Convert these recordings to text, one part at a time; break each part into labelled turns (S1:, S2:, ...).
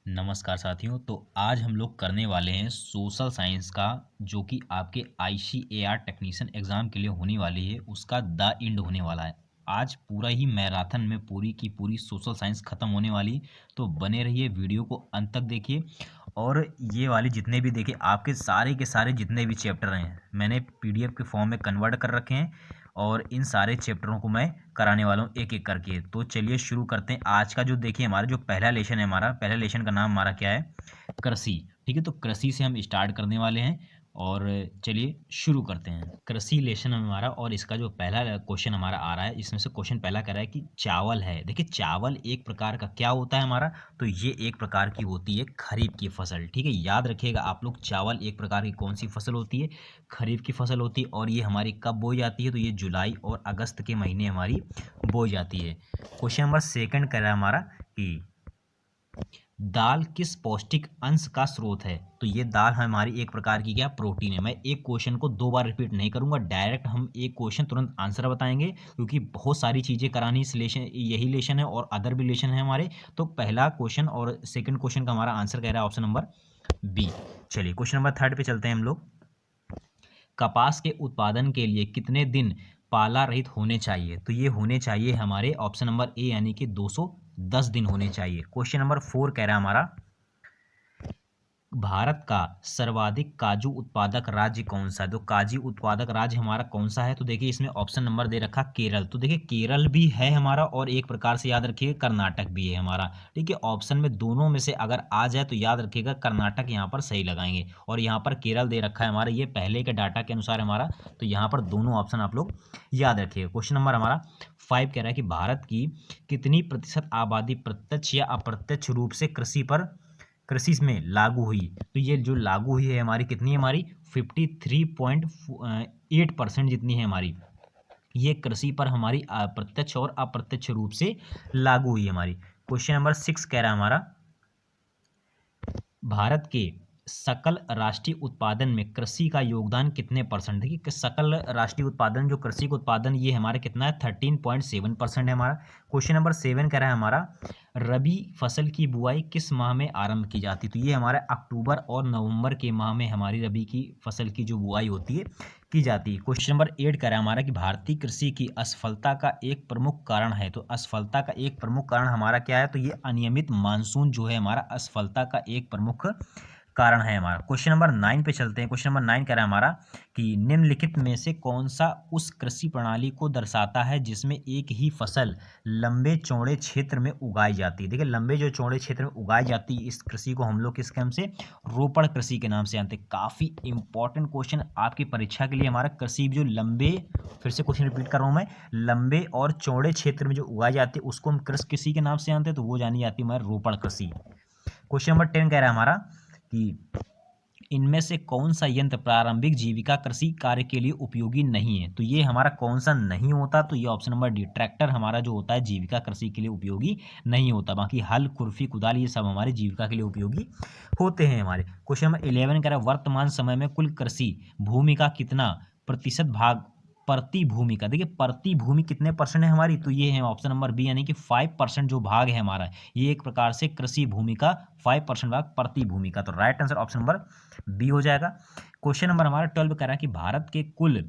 S1: नमस्कार साथियों। तो आज हम लोग करने वाले हैं सोशल साइंस का, जो कि आपके आईसीएआर टेक्नीशियन एग्ज़ाम के लिए होने वाली है, उसका द एंड होने वाला है। आज पूरा ही मैराथन में पूरी की पूरी सोशल साइंस ख़त्म होने वाली। तो बने रहिए, वीडियो को अंत तक देखिए। और ये वाले जितने भी देखिए, आपके सारे के सारे जितने भी चैप्टर हैं मैंने पीडीएफ के फॉर्म में कन्वर्ट कर रखे हैं, और इन सारे चैप्टरों को मैं कराने वाला हूँ एक एक करके। तो चलिए शुरू करते हैं। आज का जो देखिए हमारा जो पहला लेसन है, हमारा पहला लेसन का नाम हमारा क्या है? कृषि। ठीक है, तो कृषि से हम स्टार्ट करने वाले हैं और चलिए शुरू करते हैं। कृषि लेसन हमारा, और इसका जो पहला क्वेश्चन हमारा आ रहा है, इसमें से क्वेश्चन पहला कह रहा है कि चावल है। देखिए, चावल एक प्रकार का क्या होता है हमारा? तो ये एक प्रकार की होती है खरीफ की फसल। ठीक है, याद रखिएगा आप लोग, चावल एक प्रकार की कौन सी फसल होती है? खरीफ की फसल होती है। और ये हमारी कब बोई जाती है? तो ये जुलाई और अगस्त के महीने हमारी बोई जाती है। क्वेश्चन नंबर सेकंड कह रहा है हमारा कि दाल किस पौष्टिक अंश का स्रोत है? तो ये दाल हमारी एक प्रकार की क्या? प्रोटीन है। मैं एक क्वेश्चन को दो बार रिपीट नहीं करूंगा, डायरेक्ट हम एक क्वेश्चन तुरंत आंसर बताएंगे, क्योंकि बहुत सारी चीजें करानी इस लेशन, यही लेशन है और अदर भी लेशन है हमारे। तो पहला क्वेश्चन और सेकंड क्वेश्चन का हमारा आंसर कह रहा है ऑप्शन नंबर बी। चलिए क्वेश्चन नंबर थर्ड पे चलते हैं हम लोग। कपास के उत्पादन के लिए कितने दिन पाला रहित होने चाहिए? तो ये होने चाहिए हमारे ऑप्शन नंबर ए, यानी कि 210 दिन होने चाहिए। क्वेश्चन नंबर फोर कह रहा है हमारा, भारत का सर्वाधिक काजू उत्पादक राज्य कौन सा है? तो काजू उत्पादक राज्य हमारा कौन सा है? तो देखिए, इसमें ऑप्शन नंबर दे रखा केरल। तो देखिए, केरल भी है हमारा, और एक प्रकार से याद रखिए कर्नाटक भी है हमारा। ठीक है, ऑप्शन में दोनों में से अगर आ जाए तो याद रखिएगा कर्नाटक यहाँ पर सही लगाएंगे, और यहाँ पर केरल दे रखा है हमारा, ये पहले के डाटा के अनुसार हमारा। तो यहाँ पर दोनों ऑप्शन आप लोग याद रखिएगा। क्वेश्चन नंबर हमारा 5 कह रहा है कि भारत की कितनी प्रतिशत आबादी प्रत्यक्ष या अप्रत्यक्ष रूप से कृषि में लागू हुई? तो ये जो लागू हुई है हमारी, कितनी है हमारी? 53.8% जितनी है हमारी, ये कृषि पर हमारी प्रत्यक्ष और अप्रत्यक्ष रूप से लागू हुई है हमारी। क्वेश्चन नंबर 6 कह रहा है हमारा, भारत के सकल राष्ट्रीय उत्पादन में कृषि का योगदान कितने परसेंट? देखिए कि सकल राष्ट्रीय उत्पादन, जो कृषि का उत्पादन, ये हमारा कितना है? 13.7% है हमारा। क्वेश्चन नंबर 7 कह रहा है हमारा, रबी फसल की बुआई किस माह में आरंभ की जाती है? तो ये हमारे अक्टूबर और नवंबर के माह में हमारी रबी की फसल की जो बुआई होती है की जाती है। क्वेश्चन नंबर 8 कह रहा है हमारा कि भारतीय कृषि की असफलता का एक प्रमुख कारण है। तो असफलता का एक प्रमुख कारण हमारा क्या है? तो ये अनियमित मानसून जो है हमारा असफलता का एक प्रमुख कारण है हमारा। क्वेश्चन नंबर 9 पे चलते हैं। क्वेश्चन नंबर 9 कह रहा है हमारा कि निम्नलिखित में से कौन सा उस कृषि प्रणाली को दर्शाता है जिसमें एक ही फसल लंबे चौड़े क्षेत्र में उगाई जाती है? देखिए, लंबे जो चौड़े क्षेत्र में उगाई जाती है, इस कृषि को हम लोग किस नाम से? रोपण कृषि के नाम से जानते हैं। काफी इंपॉर्टेंट क्वेश्चन आपकी परीक्षा के लिए हमारा, कृषि जो लंबे, फिर से क्वेश्चन रिपीट कर रहा हूं मैं, लंबे और चौड़े क्षेत्र में जो उगाई जाती है उसको हम कृषि के नाम से जानते हैं, तो वो जानी जाती है हमारी रोपण कृषि। क्वेश्चन नंबर 10 कह रहा है हमारा कि इनमें से कौन सा यंत्र प्रारंभिक जीविका कृषि कार्य के लिए उपयोगी नहीं है? तो ये हमारा कौन सा नहीं होता? तो ये ऑप्शन नंबर डी, ट्रैक्टर हमारा जो होता है जीविका कृषि के लिए उपयोगी नहीं होता। बाकी हल, खुरपी, कुदाल ये सब हमारे जीविका के लिए उपयोगी होते हैं हमारे। क्वेश्चन नंबर 11 कह रहा है, वर्तमान समय में कुल कृषि भूमि का कितना प्रतिशत भाग प्रति भूमि का? देखिए, प्रति भूमि कितने परसेंट है हमारी? तो ये है ऑप्शन नंबर बी, यानी कि 5% जो भाग है हमारा, ये एक प्रकार से कृषि भूमि का 5% भाग प्रति भूमि का। तो right answer option number B हो जाएगा। क्वेश्चन नंबर हमारा 12 कह रहा है कि भारत के कुल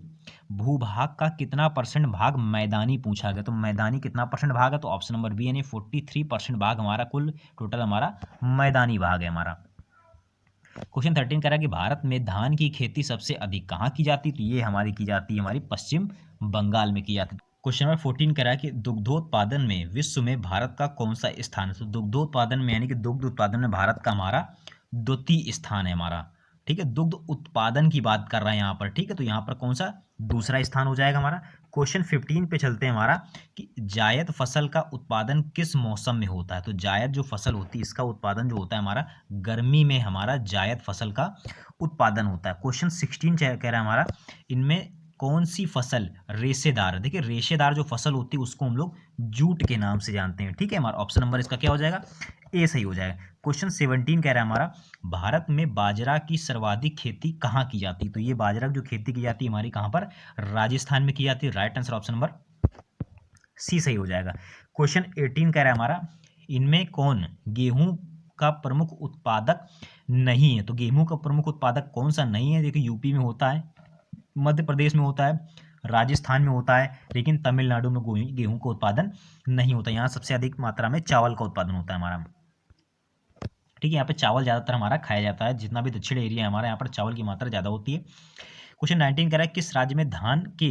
S1: भूभाग का कितना परसेंट भाग मैदानी पूछा गया? तो मैदानी कितना परसेंट भाग है? तो ऑप्शन नंबर बी, यानी 43% भाग हमारा कुल टोटल हमारा मैदानी भाग है हमारा। क्वेश्चन 13 कह रहा है कि भारत में धान की खेती सबसे अधिक कहाँ की जाती है? तो ये हमारी की जाती है हमारी पश्चिम बंगाल में की जाती है। क्वेश्चन नंबर 14 कह रहा है कि दुग्धोत्पादन में विश्व में भारत का कौन सा स्थान है? तो दुग्धोत्पादन में, यानी कि दुग्ध उत्पादन में भारत का हमारा द्वितीय स्थान है हमारा। ठीक है, दुग्ध उत्पादन की बात कर रहे हैं यहाँ पर। ठीक है, तो यहाँ पर कौन सा? दूसरा स्थान हो जाएगा हमारा। क्वेश्चन 15 पे चलते हैं हमारा कि जायद फसल का उत्पादन किस मौसम में होता है? तो जायद जो फसल होती है, इसका उत्पादन जो होता है हमारा, गर्मी में हमारा जायद फसल का उत्पादन होता है। क्वेश्चन 16 कह रहा है हमारा, इनमें कौन सी फसल रेशेदार है? देखिए, रेशेदार जो फसल होती है उसको हम लोग जूट के नाम से जानते हैं। ठीक है, हमारा ऑप्शन नंबर इसका क्या हो जाएगा? ए सही हो जाएगा। क्वेश्चन 17 कह रहा है हमारा, भारत में बाजरा की सर्वाधिक खेती कहाँ की जाती है? तो ये बाजरा जो खेती की जाती है हमारी कहाँ पर? राजस्थान में की जाती है। Right answer option number C सही हो जाएगा। क्वेश्चन 18 कह रहा है हमारा, इनमें कौन गेहूं का प्रमुख उत्पादक नहीं है। तो गेहूं का प्रमुख उत्पादक कौन सा नहीं है? देखिए यूपी में होता है, मध्य प्रदेश में होता है, राजस्थान में होता है, लेकिन तमिलनाडु में गेहूं का उत्पादन नहीं होता। यहाँ सबसे अधिक मात्रा में चावल का उत्पादन होता है हमारा। ठीक है, यहाँ पे चावल ज़्यादातर हमारा खाया जाता है, जितना भी दक्षिण एरिया है हमारा, यहाँ पर चावल की मात्रा ज़्यादा होती है। क्वेश्चन 19 कह रहा है किस राज्य में धान के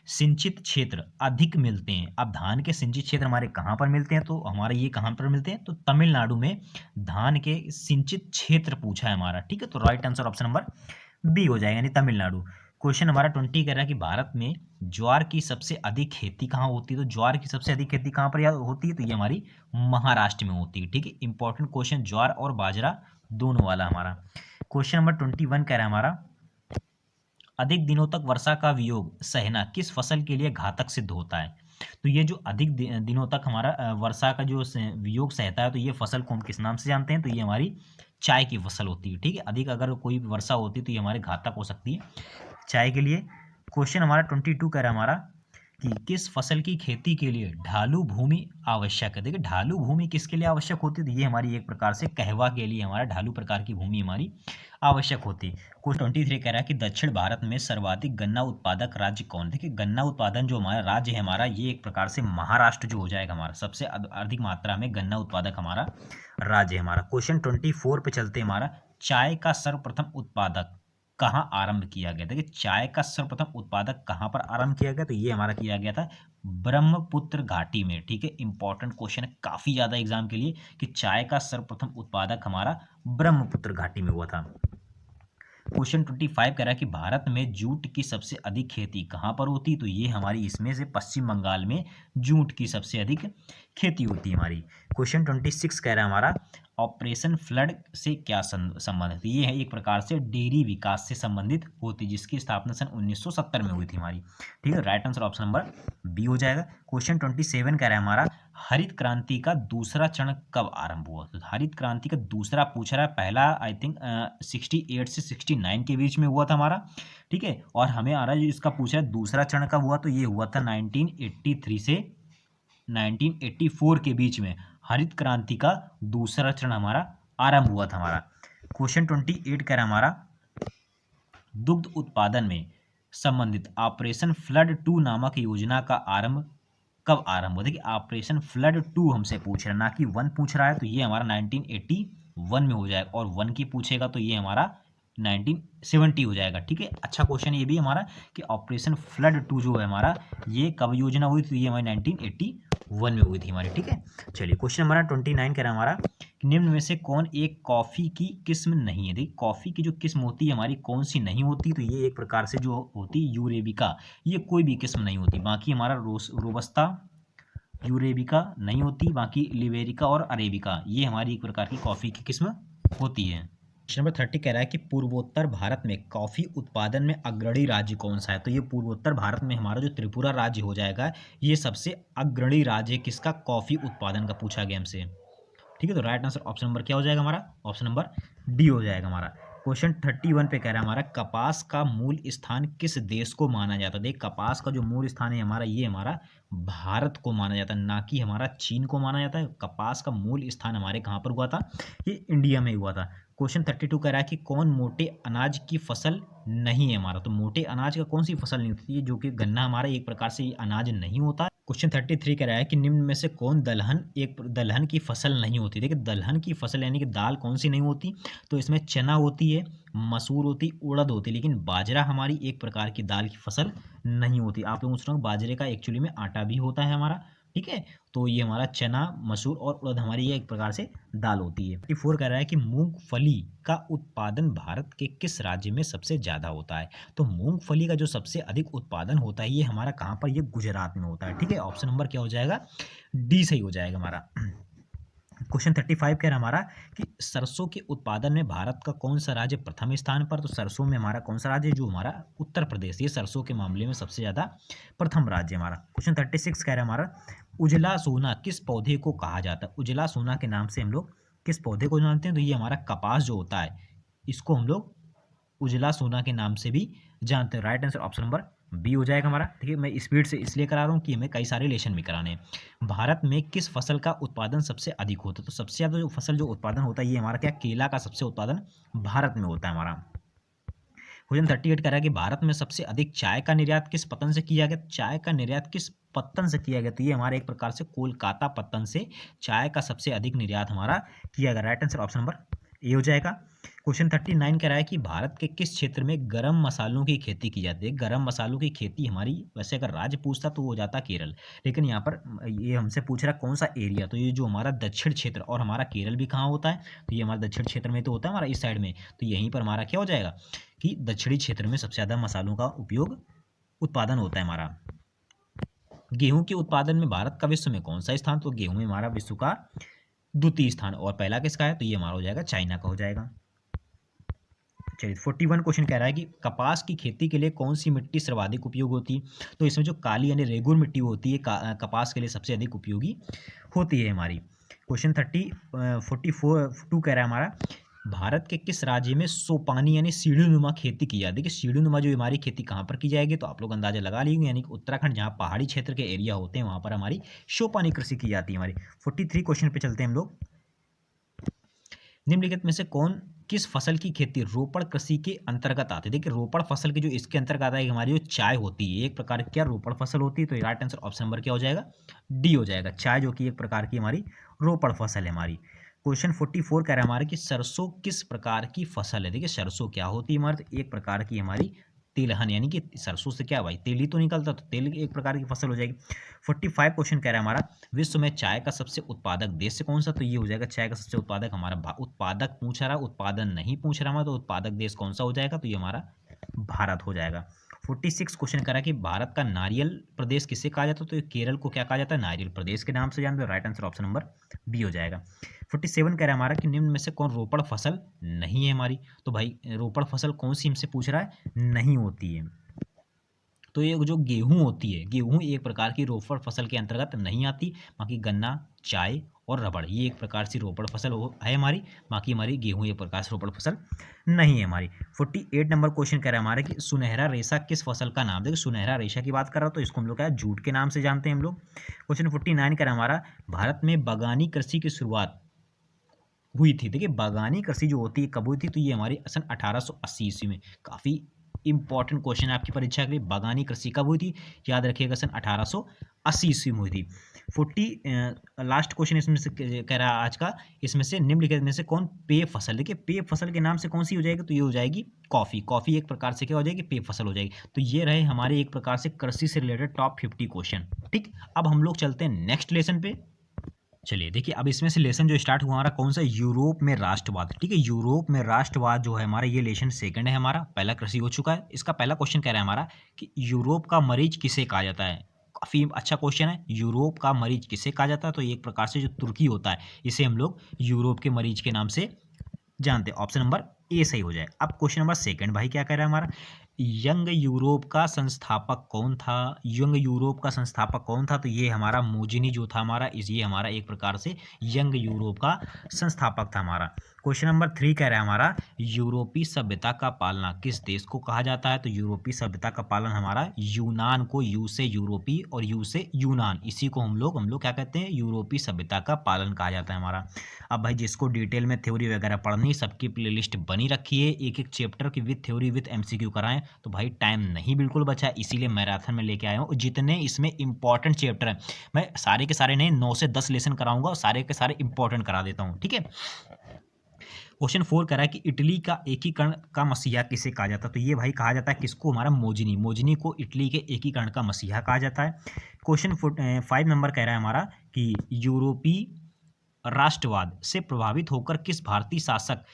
S1: सिंचित क्षेत्र अधिक मिलते हैं? अब धान के सिंचित क्षेत्र हमारे कहाँ पर मिलते हैं? तो हमारे ये कहाँ पर मिलते हैं? तो तमिलनाडु में धान के सिंचित क्षेत्र पूछा है हमारा। ठीक है, तो right answer option number B हो जाएगा, यानी तमिलनाडु। क्वेश्चन हमारा 20 कह रहा है कि भारत में ज्वार की सबसे अधिक खेती कहाँ होती है? तो ज्वार की सबसे अधिक खेती कहाँ पर होती है? तो ये हमारी महाराष्ट्र में होती है। ठीक है, इंपॉर्टेंट क्वेश्चन ज्वार और बाजरा दोनों वाला हमारा। क्वेश्चन नंबर 21 कह रहा है हमारा अधिक दिनों तक वर्षा का वियोग सहना किस फसल के लिए घातक सिद्ध होता है? तो ये जो अधिक दिनों तक हमारा वर्षा का जो वियोग सहता है, तो ये फसल को हम किस नाम से जानते हैं? तो ये हमारी चाय की फसल होती है। ठीक है, अधिक अगर कोई वर्षा होती है तो ये हमारे घातक हो सकती है चाय के लिए। क्वेश्चन हमारा 22 कह रहा है हमारा कि किस फसल की खेती के लिए ढालू भूमि आवश्यक है? देखिए ढालू भूमि किसके लिए आवश्यक होती है? तो ये हमारी एक प्रकार से कहवा के लिए हमारा ढालू प्रकार की भूमि हमारी आवश्यक होती है। क्वेश्चन 23 कह रहा है कि दक्षिण भारत में सर्वाधिक गन्ना उत्पादक राज्य कौन? देखिए गन्ना उत्पादन जो हमारा राज्य है हमारा, ये एक प्रकार से महाराष्ट्र जो हो जाएगा हमारा, सबसे अधिक मात्रा में गन्ना उत्पादक हमारा राज्य है हमारा। क्वेश्चन 24 पे चलते हमारा चाय का सर्वप्रथम उत्पादक कहाँ आरंभ किया गया? देखिए चाय का सर्वप्रथम उत्पादक कहाँ पर आरंभ किया गया? तो ये हमारा किया गया था ब्रह्मपुत्र घाटी में। ठीक है, इंपॉर्टेंट क्वेश्चन है काफी ज्यादा एग्जाम के लिए कि चाय का सर्वप्रथम उत्पादक हमारा ब्रह्मपुत्र घाटी में हुआ था। क्वेश्चन 25 कह रहा है कि भारत में जूट की सबसे अधिक खेती कहाँ पर होती है? तो ये हमारी इसमें से पश्चिम बंगाल में जूट की सबसे अधिक खेती होती है हमारी। क्वेश्चन 26 कह रहा है हमारा ऑपरेशन फ्लड से क्या संबंध है? ये है एक प्रकार से डेयरी विकास से संबंधित होती है, जिसकी स्थापना सन 1970 में हुई थी हमारी। ठीक है, right answer option number B हो जाएगा। क्वेश्चन 27 कह रहा है हमारा हरित क्रांति का दूसरा चरण कब आरंभ हुआ? तो हरित क्रांति का दूसरा पूछ रहा है, पहला आई थिंक 68 से 69 के बीच में हुआ था हमारा। ठीक है, और हमें आ रहा है इसका पूछा है दूसरा चरण कब हुआ? तो ये हुआ था 1983 से 1984 के बीच में हरित क्रांति का दूसरा चरण हमारा आरंभ हुआ था हमारा। क्वेश्चन 28 कह रहा हमारा दुग्ध उत्पादन में संबंधित ऑपरेशन फ्लड 2 नामक योजना का आरंभ कब आरंभ हुआ? देखिए ऑपरेशन फ्लड 2 हमसे पूछ रहा है, ना कि 1 पूछ रहा है, तो ये हमारा 1981 में हो जाएगा, और 1 की पूछेगा तो ये हमारा 1970 हो जाएगा। ठीक है, अच्छा क्वेश्चन ये भी हमारा कि ऑपरेशन फ्लड 2 जो है हमारा ये कब योजना हुई? तो ये हमारी 1981 में हुई थी हमारी। ठीक है, चलिए क्वेश्चन हमारा 29 कह रहा है हमारा निम्न में से कौन एक कॉफी की किस्म नहीं है? देखिए कॉफी की जो किस्म होती है हमारी कौन सी नहीं होती? तो ये एक प्रकार से जो होती है यूरेबिका, ये कोई भी किस्म नहीं होती। बाकी हमारा रोबस्ता, यूरेबिका नहीं होती, बाकी लिबेरिका और अरेबिका ये हमारी एक प्रकार की कॉफी की किस्म होती है। क्वेश्चन नंबर 30 कह रहा है कि पूर्वोत्तर भारत में कॉफी उत्पादन में अग्रणी राज्य कौन सा है? तो ये पूर्वोत्तर भारत में हमारा जो त्रिपुरा राज्य हो जाएगा, ये सबसे अग्रणी राज्य किसका कॉफी उत्पादन का पूछा गया हमसे। ठीक है, तो राइट आंसर ऑप्शन नंबर क्या हो जाएगा हमारा? ऑप्शन नंबर डी हो जाएगा हमारा। क्वेश्चन 31 पे कह रहा है हमारा कपास का मूल स्थान किस देश को माना जाता है? देख कपास का जो मूल स्थान है हमारा, ये हमारा भारत को माना जाता है, ना कि हमारा चीन को माना जाता है। कपास का मूल स्थान हमारे कहाँ पर हुआ था? ये इंडिया में हुआ था। क्वेश्चन 32 कह रहा है कि कौन मोटे अनाज की फसल नहीं है हमारा? तो मोटे अनाज का कौन सी फसल नहीं होती है? जो कि गन्ना हमारा एक प्रकार से अनाज नहीं होता। क्वेश्चन 33 कह रहा है कि निम्न में से कौन दलहन की फसल नहीं होती? देखिए दलहन की फसल यानी कि दाल कौन सी नहीं होती? तो इसमें चना होती है, मसूर होती, उड़द होती, लेकिन बाजरा हमारी एक प्रकार की दाल की फसल नहीं होती। आप लोगों को बाजरे का एक्चुअली में आटा भी होता है हमारा। ठीक है, तो ये हमारा चना, मसूर और उड़द हमारी ये एक प्रकार से दाल होती है। 34 कह रहा है कि मूंगफली का उत्पादन भारत के किस राज्य में सबसे ज्यादा होता है? तो मूंगफली का जो सबसे अधिक उत्पादन होता है ये हमारा कहाँ पर? ये गुजरात में होता है। ठीक है, ऑप्शन नंबर क्या हो जाएगा? डी सही हो जाएगा हमारा। क्वेश्चन 35 कह रहा हमारा कि सरसों के उत्पादन में भारत का कौन सा राज्य प्रथम स्थान पर? तो सरसों में हमारा कौन सा राज्य? जो हमारा उत्तर प्रदेश, ये सरसों के मामले में सबसे ज्यादा प्रथम राज्य हमारा। क्वेश्चन 36 कह रहा है हमारा उजला सोना किस पौधे को कहा जाता है? उजला सोना के नाम से हम लोग किस पौधे को जानते हैं? तो ये हमारा कपास जो होता है इसको हम लोग उजला सोना के नाम से भी जानते हैं। Right answer option number B हो जाएगा हमारा। देखिए मैं स्पीड से इसलिए करा रहा हूँ कि हमें कई सारे लेशन भी कराने हैं। भारत में किस फसल का उत्पादन सबसे अधिक होता है? तो सबसे ज़्यादा जो फसल जो उत्पादन होता है ये हमारा क्या, केला का सबसे उत्पादन भारत में होता है हमारा। क्वेश्चन 38 कह रहा है कि भारत में सबसे अधिक चाय का निर्यात किस पत्तन से किया गया? चाय का निर्यात किस पत्तन से किया गया? तो ये हमारे एक प्रकार से कोलकाता पत्तन से चाय का सबसे अधिक निर्यात हमारा किया गया। Right answer option number A हो जाएगा। क्वेश्चन 39 कह रहा है कि भारत के किस क्षेत्र में गरम मसालों की खेती की जाती है? गरम मसालों की खेती हमारी, वैसे अगर राज्य पूछता तो वो हो जाता केरल, लेकिन यहाँ पर ये हमसे पूछ रहा है कौन सा एरिया, तो ये जो हमारा दक्षिण क्षेत्र, और हमारा केरल भी कहाँ होता है, तो ये हमारा दक्षिण क्षेत्र में तो होता है हमारा इस साइड में, तो यहीं पर हमारा क्या हो जाएगा कि दक्षिणी क्षेत्र में सबसे ज़्यादा मसालों का उपयोग उत्पादन होता है हमारा। गेहूं के उत्पादन में भारत का विश्व में कौन सा स्थान? तो गेहूं में हमारा विश्व का द्वितीय स्थान, और पहला किसका है? तो ये हमारा हो जाएगा चाइना का हो जाएगा। चलिए 41 क्वेश्चन कह रहा है कि कपास की खेती के लिए कौन सी मिट्टी सर्वाधिक उपयोग होती है? तो इसमें जो काली यानी रेगुर मिट्टी होती है कपास के लिए सबसे अधिक उपयोगी होती है हमारी। क्वेश्चन 44 कह रहा है हमारा, भारत के किस राज्य में सोपानी यानी सीढ़ीनुमा खेती की जाती है? कि सीढ़ीनुमा जो हमारी खेती कहाँ पर की जाएगी? तो आप लोग अंदाजा लगा लीजिए, यानी कि उत्तराखंड, जहाँ पहाड़ी क्षेत्र के एरिया होते हैं वहाँ पर हमारी सोपानी कृषि की जाती है हमारी। 43 क्वेश्चन पे चलते हैं हम लोग। निम्नलिखित में से कौन किस फसल की खेती रोपड़ कृषि के अंतर्गत आती है? देखिए रोपड़ फसल की जो इसके अंतर्गत आता है हमारी जो चाय होती है, एक प्रकार की क्या रोपड़ फसल होती है, तो राइट आंसर ऑप्शन नंबर क्या हो जाएगा? डी हो जाएगा। चाय जो कि एक प्रकार की हमारी रोपड़ फसल है हमारी। क्वेश्चन 44 कह रहा है हमारे कि सरसों किस प्रकार की फसल है? देखिए सरसों क्या होती है हमारे, तो एक प्रकार की हमारी तिलहन, यानी कि सरसों से क्या भाई तेल ही तो निकलता, तो तेल एक प्रकार की फसल हो जाएगी। 45 क्वेश्चन कह रहा है हमारा, विश्व में चाय का सबसे उत्पादक देश कौन सा? तो ये हो जाएगा चाय का सबसे उत्पादक हमारा उत्पादक पूछ रहा, उत्पादन नहीं पूछ रहा हमारा, तो उत्पादक देश कौन सा हो जाएगा? तो ये हमारा भारत हो जाएगा। 46 क्वेश्चन कह रहा है कि भारत का नारियल प्रदेश किसे कहा जाता है? तो केरल को क्या कहा जाता है? नारियल प्रदेश के नाम से जानते हो। Right answer option number B हो जाएगा। 47 कह रहा है हमारा कि निम्न में से कौन रोपड़ फसल नहीं है हमारी? तो भाई रोपड़ फसल कौन सी हमसे पूछ रहा है? नहीं होती है। तो ये जो गेहूं होती है, गेहूं एक प्रकार की रोपड़ फसल के अंतर्गत नहीं आती, बाकी गन्ना, चाय और रबड़ ये एक प्रकार से रोपड़ फसल है हमारी, बाकी हमारी गेहूं एक प्रकार से रोपड़ फसल नहीं है हमारी। 48 नंबर क्वेश्चन कह रहा है हमारे कि सुनहरा रेशा किस फसल का नाम? देखो सुनहरा रेशा की बात कर रहा हूँ तो इसको हम लोग क्या जूट के नाम से जानते हैं हम लोग। क्वेश्चन 49 कह रहा है हमारा, भारत में बागानी कृषि की शुरुआत हुई थी? देखिए बागानी कृषि जो होती है कब हुई थी? तो ये हमारी सन 1880 ईस्वी में। काफ़ी इंपॉर्टेंट क्वेश्चन है आपकी परीक्षा के लिए, बागानी कृषि कब हुई थी? याद रखिएगा सन 1880 ईस्वी में हुई थी। 40 लास्ट क्वेश्चन इसमें से कह रहा है आज का, इसमें से निम्नलिखित में से कौन पेय फसल? देखिए पेय फसल के नाम से कौन सी हो जाएगी? तो ये हो जाएगी कॉफ़ी। कॉफ़ी एक प्रकार से क्या हो जाएगी? पेय फसल हो जाएगी। तो ये रहे हमारे एक प्रकार से कृषि से रिलेटेड टॉप 50 क्वेश्चन। ठीक, अब हम लोग चलते हैं नेक्स्ट लेसन पे। चलिए देखिए अब इसमें से लेसन जो स्टार्ट हुआ हमारा कौन सा? यूरोप में राष्ट्रवाद। ठीक है, यूरोप में राष्ट्रवाद जो है हमारा, ये लेसन सेकंड है हमारा, पहला कृषि हो चुका है। इसका पहला क्वेश्चन कह रहा है हमारा कि यूरोप का मरीज किसे कहा जाता है? काफ़ी अच्छा क्वेश्चन है। यूरोप का मरीज किसे कहा जाता है? तो एक प्रकार से जो तुर्की होता है इसे हम लोग यूरोप के मरीज के नाम से जानते हैं। ऑप्शन नंबर ए सही हो जाए। अब क्वेश्चन नंबर सेकंड भाई क्या कह रहा है हमारा, यंग यूरोप का संस्थापक कौन था? यंग यूरोप का संस्थापक कौन था? तो ये हमारा मोजिनी जो था हमारा, इस ये हमारा एक प्रकार से यंग यूरोप का संस्थापक था हमारा। क्वेश्चन नंबर 3 कह रहा है हमारा, यूरोपीय सभ्यता का पालना किस देश को कहा जाता है? तो यूरोपीय सभ्यता का पालन हमारा यूनान को, यू से यूरोपीय और यू से यूनान, इसी को हम लोग क्या कहते हैं? यूरोपीय सभ्यता का पालन कहा जाता है हमारा। अब भाई जिसको डिटेल में थ्योरी वगैरह पढ़नी, सबकी प्लेलिस्ट बनी रखी है, एक एक चैप्टर की विद थ्योरी विद एमसीक्यू कराएं, तो भाई टाइम नहीं बिल्कुल बचा, इसीलिए मैराथन में लेके आया हूँ। जितने इसमें इंपॉर्टेंट चैप्टर हैं मैं सारे के सारे नहीं 9 से 10 लेसन कराऊंगा और सारे के सारे इंपॉर्टेंट करा देता हूँ। ठीक है, क्वेश्चन 4 कह रहा है कि इटली का एकीकरण का मसीहा किसे कहा जाता है? तो ये भाई कहा जाता है किसको? हमारा मोजिनी। मोजिनी को इटली के एकीकरण का मसीहा कहा जाता है। क्वेश्चन 5 नंबर कह रहा है हमारा कि यूरोपीय राष्ट्रवाद से प्रभावित होकर किस भारतीय शासक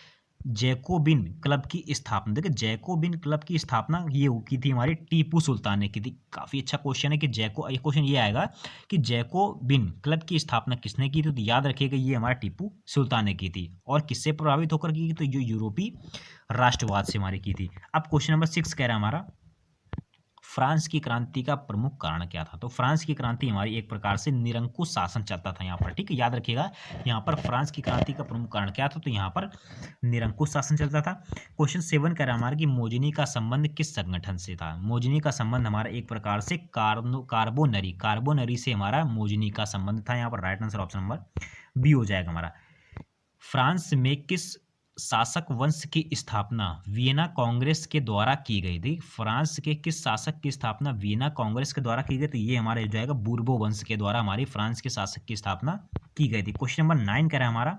S1: जैकोबिन क्लब की स्थापना? देखिए जैकोबिन क्लब की स्थापना ये की थी हमारी टीपू सुल्तान ने की थी। काफ़ी अच्छा क्वेश्चन है कि एक क्वेश्चन ये आएगा कि जैकोबिन क्लब की स्थापना किसने की थी? तो याद रखिएगा ये हमारा टीपू सुल्तान ने की थी। और किससे प्रभावित होकर की थी? तो जो यूरोपीय राष्ट्रवाद से हमारी की थी। अब क्वेश्चन नंबर 6 कह रहा है हमारा, फ्रांस की क्रांति का प्रमुख कारण क्या था? तो फ्रांस की क्रांति हमारी एक प्रकार से निरंकुश शासन चलता था यहाँ पर, ठीक है, याद रखिएगा। यहाँ पर फ्रांस की क्रांति का प्रमुख कारण क्या था? तो यहाँ पर निरंकुश शासन चलता था। क्वेश्चन 7 कह रहा है हमारा कि मोजनी का संबंध किस संगठन से था? मोजनी का संबंध हमारा एक प्रकार से कार्बोनरी से हमारा मोजनी का संबंध था। यहाँ पर right answer option number B हो जाएगा हमारा। फ्रांस में किस शासक वंश की स्थापना वियना कांग्रेस के द्वारा की गई थी? फ्रांस के किस शासक की स्थापना वियना कांग्रेस के द्वारा की गई? तो ये हमारा हो जाएगा बूर्बो वंश के द्वारा हमारी फ्रांस के शासक की स्थापना की गई थी। क्वेश्चन नंबर 9 कह रहा है हमारा,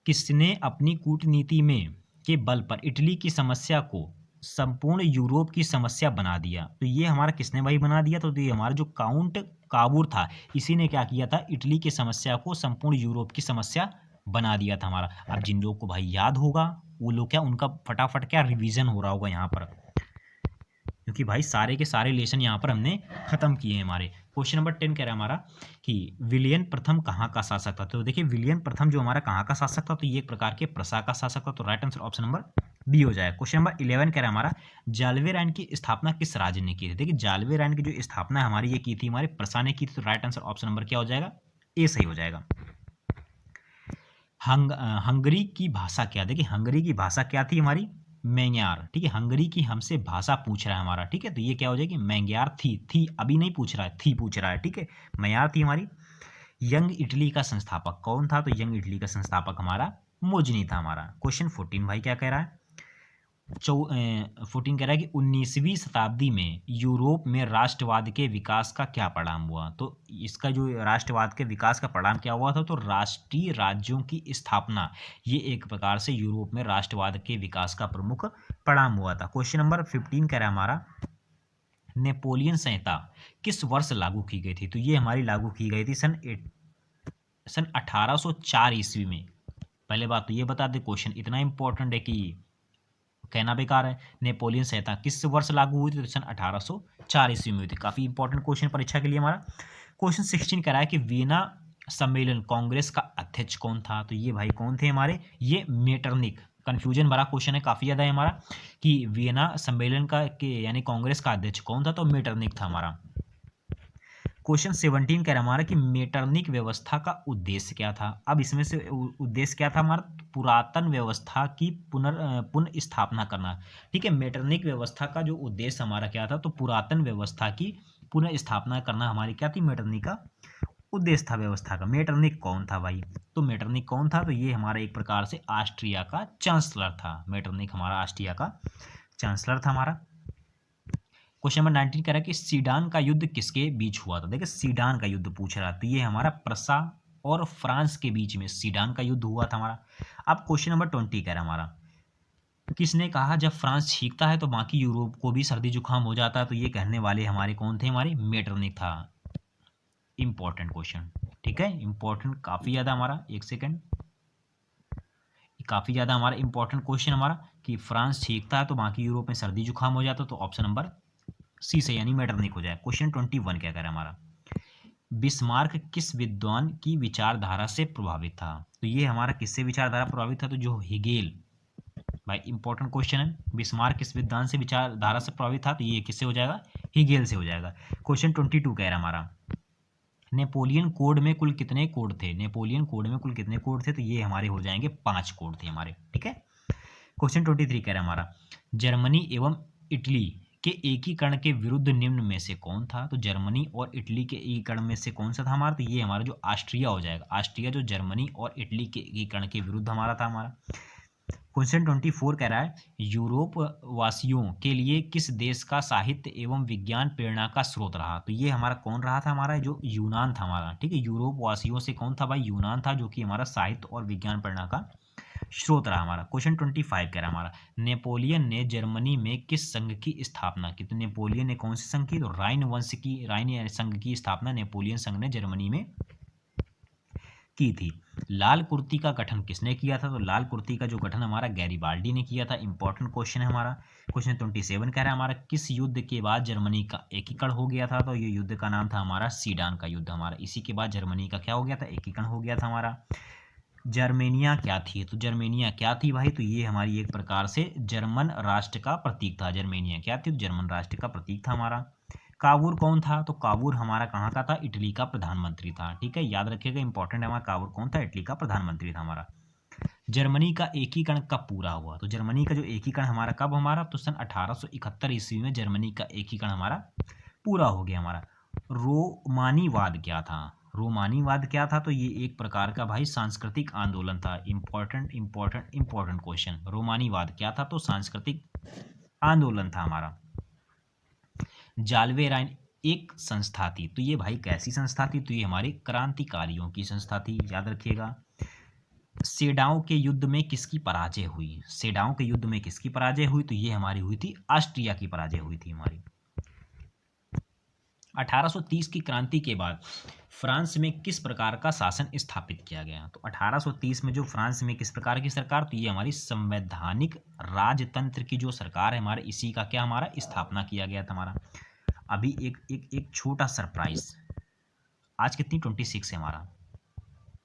S1: किसने अपनी कूटनीति में के बल पर इटली की समस्या को संपूर्ण यूरोप की समस्या बना दिया? तो ये हमारा किसने भाई बना दिया? तो ये हमारा जो काउंट काबूर था, इसी ने क्या किया था? इटली की समस्या को संपूर्ण यूरोप की समस्या बना दिया था हमारा। अब जिन लोग को भाई याद होगा वो लोग क्या, उनका फटाफट क्या रिवीजन हो रहा होगा यहाँ पर, क्योंकि भाई सारे के सारे लेसन यहाँ पर हमने खत्म किए हैं हमारे। क्वेश्चन नंबर 10 कह रहा है हमारा कि विलियन प्रथम कहाँ का शासक था? तो देखिए विलियन प्रथम जो हमारा कहाँ का शासक था? तो ये एक प्रकार के प्रसा का शासक था। तो right answer option number B हो जाएगा। क्वेश्चन नंबर 11 कह रहा है हमारा, जालवे रैन की स्थापना किस राज्य ने की थी? देखिए जालवे रैन की जो स्थापना हमारी ये की थी हमारे प्रसा ने की थी। तो राइट आंसर ऑप्शन नंबर क्या हो जाएगा? ए सही हो जाएगा। हंगरी की भाषा क्या? देखिए हंगरी की भाषा क्या थी हमारी? मैंग्यार, ठीक है। हंगरी की हमसे भाषा पूछ रहा है हमारा, ठीक है, तो ये क्या हो जाएगी? मैंग्यार थी अभी नहीं पूछ रहा है, थी पूछ रहा है, ठीक है, मैंग्यार थी हमारी। यंग इटली का संस्थापक कौन था? तो यंग इटली का संस्थापक हमारा मोजनी था हमारा। क्वेश्चन 14 भाई क्या कह रहा है? 14 कह रहा है कि 19वीं शताब्दी में यूरोप में राष्ट्रवाद के विकास का क्या परिणाम हुआ? तो इसका जो राष्ट्रवाद के विकास का परिणाम क्या हुआ था? तो राष्ट्रीय राज्यों की स्थापना, ये एक प्रकार से यूरोप में राष्ट्रवाद के विकास का प्रमुख परिणाम हुआ था। क्वेश्चन नंबर 15 कह रहा है हमारा, नेपोलियन संहिता किस वर्ष लागू की गई थी? तो ये हमारी लागू की गई थी सन 1804 ईस्वी में। पहले बात तो ये बता दे, क्वेश्चन इतना इंपॉर्टेंट है कि कहना बेकार है। नेपोलियन संहिता किस वर्ष लागू हुई थी? तो सन 1804 ईस्वी में हुई थी। काफी इंपॉर्टेंट क्वेश्चन परीक्षा के लिए हमारा। क्वेश्चन 16 कह रहा है कि वियना सम्मेलन कांग्रेस का अध्यक्ष कौन था? तो ये भाई कौन थे हमारे? ये मेटरनिक। कंफ्यूजन भरा क्वेश्चन है काफी ज्यादा है हमारा कि वियना सम्मेलन का के यानी कांग्रेस का अध्यक्ष कौन था? तो मेटरनिक था हमारा। क्वेश्चन 17 कह रहा है हमारा कि मेटरनिक व्यवस्था का उद्देश्य क्या था? अब इसमें से उद्देश्य क्या था हमारा? पुरातन व्यवस्था की पुनः स्थापना करना, ठीक है। मेटरनिक व्यवस्था का जो उद्देश्य हमारा क्या था? तो पुरातन व्यवस्था की पुनः स्थापना करना हमारी क्या थी? मेटरनिक का उद्देश्य था व्यवस्था का। मेटरनिक कौन था भाई? तो मेटरनिक कौन था? तो ये हमारा एक प्रकार से ऑस्ट्रिया का चांसलर था। मेटरनिक हमारा ऑस्ट्रिया का चांसलर था हमारा। क्वेश्चन नंबर 19 कह रहा है कि सीडान का युद्ध किसके बीच हुआ था? देखिए सीडान का युद्ध पूछ रहा है, तो ये हमारा प्रसा और फ्रांस के बीच में सीडान का युद्ध हुआ था हमारा। अब क्वेश्चन नंबर 20 कह रहा है हमारा, किसने कहा जब फ्रांस छींकता है तो बाकी यूरोप को भी सर्दी जुकाम हो जाता है? तो ये कहने वाले हमारे कौन थे? हमारे मेटरनिक था। इंपॉर्टेंट क्वेश्चन, ठीक है, इंपॉर्टेंट काफी ज्यादा हमारा। एक सेकेंड, काफी ज्यादा हमारा इंपॉर्टेंट क्वेश्चन हमारा कि फ्रांस छींकता है तो बाकी यूरोप में सर्दी जुकाम हो जाता है। तो ऑप्शन नंबर सी से यानी मेटरनिक हो जाए। क्वेश्चन 21 क्या कह रहा है हमारा, बिस्मार्क किस विद्वान की विचारधारा से प्रभावित था? तो ये हमारा किससे विचारधारा प्रभावित था? तो जो हिगेल, भाई इंपॉर्टेंट क्वेश्चन है। बिस्मार्क किस विद्वान से विचारधारा से प्रभावित था? तो ये किससे हो जाएगा? हिगेल से हो जाएगा। क्वेश्चन 22 कह रहा है हमारा, नेपोलियन कोड में कुल कितने कोड थे? नेपोलियन कोड में कुल कितने कोड थे? तो ये हमारे हो जाएंगे 5 कोड थे हमारे, ठीक है। क्वेश्चन 23 कह रहा है हमारा, जर्मनी एवं इटली के एकीकरण के विरुद्ध निम्न में से कौन था? तो जर्मनी और इटली के एकीकरण में से कौन सा था हमारा? तो ये हमारा जो ऑस्ट्रिया हो जाएगा। ऑस्ट्रिया जो जर्मनी और इटली के एकीकरण के विरुद्ध हमारा था हमारा। क्वेश्चन 24 कह रहा है, यूरोप वासियों के लिए किस देश का साहित्य एवं विज्ञान प्रेरणा का स्रोत रहा? तो ये हमारा कौन रहा था? हमारा जो यूनान था हमारा, ठीक है। यूरोप वासियों से कौन था भाई? यूनान था, जो कि हमारा साहित्य और विज्ञान प्रेरणा का स्रोत रहा हमारा। क्वेश्चन 25 कह रहा है हमारा, नेपोलियन ने जर्मनी में किस संघ की स्थापना की? तो नेपोलियन ने कौन सी संघ की? तो राइन वंश की, राइन संघ की स्थापना नेपोलियन संघ ने जर्मनी में की थी। लाल कुर्ती का गठन किसने किया था? तो लाल कुर्ती का जो गठन हमारा गैरिबाल्डी ने किया था। इंपॉर्टेंट क्वेश्चन है हमारा। क्वेश्चन 27 कह रहा है हमारा, किस युद्ध के बाद जर्मनी का एकीकरण हो गया था? तो ये युद्ध का नाम था हमारा सीडान का युद्ध हमारा। इसी के बाद जर्मनी का क्या हो गया था? एकीकरण हो गया था हमारा। जर्मेनिया क्या थी? तो जर्मेनिया क्या थी भाई? तो ये हमारी एक प्रकार से जर्मन राष्ट्र का प्रतीक था। जर्मेनिया क्या थी? तो जर्मन राष्ट्र का प्रतीक था हमारा। कावूर कौन था? तो कावूर हमारा कहाँ का था? इटली का प्रधानमंत्री था। ठीक है, याद रखिएगा, इंपॉर्टेंट है हमारा। कावूर कौन था? इटली का प्रधानमंत्री था हमारा। जर्मनी का एकीकरण कब पूरा हुआ? तो जर्मनी का जो एकीकरण हमारा कब हमारा? तो सन 1871 ईस्वी में जर्मनी का एकीकरण हमारा पूरा हो गया हमारा। रोमानीवाद क्या था? रोमानीवाद क्या था? तो ये एक प्रकार का भाई सांस्कृतिक आंदोलन था। Important important important question. रोमानीवाद क्या था? तो सांस्कृतिक आंदोलन था हमारा। जालवे राइन एक संस्था थी, तो ये भाई कैसी संस्था थी? तो ये हमारी क्रांतिकारियों की संस्था थी, याद रखिएगा। सेडाओं के युद्ध में किसकी पराजय हुई? सेडाओं के युद्ध में किसकी पराजय हुई? तो ये हमारी हुई थी ऑस्ट्रिया की पराजय हुई थी हमारी। 1830 की क्रांति के बाद फ्रांस में किस प्रकार का शासन स्थापित किया गया? तो 1830 में जो फ्रांस में किस प्रकार की सरकार? तो ये हमारी संवैधानिक राजतंत्र की जो सरकार है हमारे, इसी का क्या हमारा स्थापना किया गया था हमारा। अभी एक एक एक छोटा सरप्राइज। आज कितनी 26 है हमारा।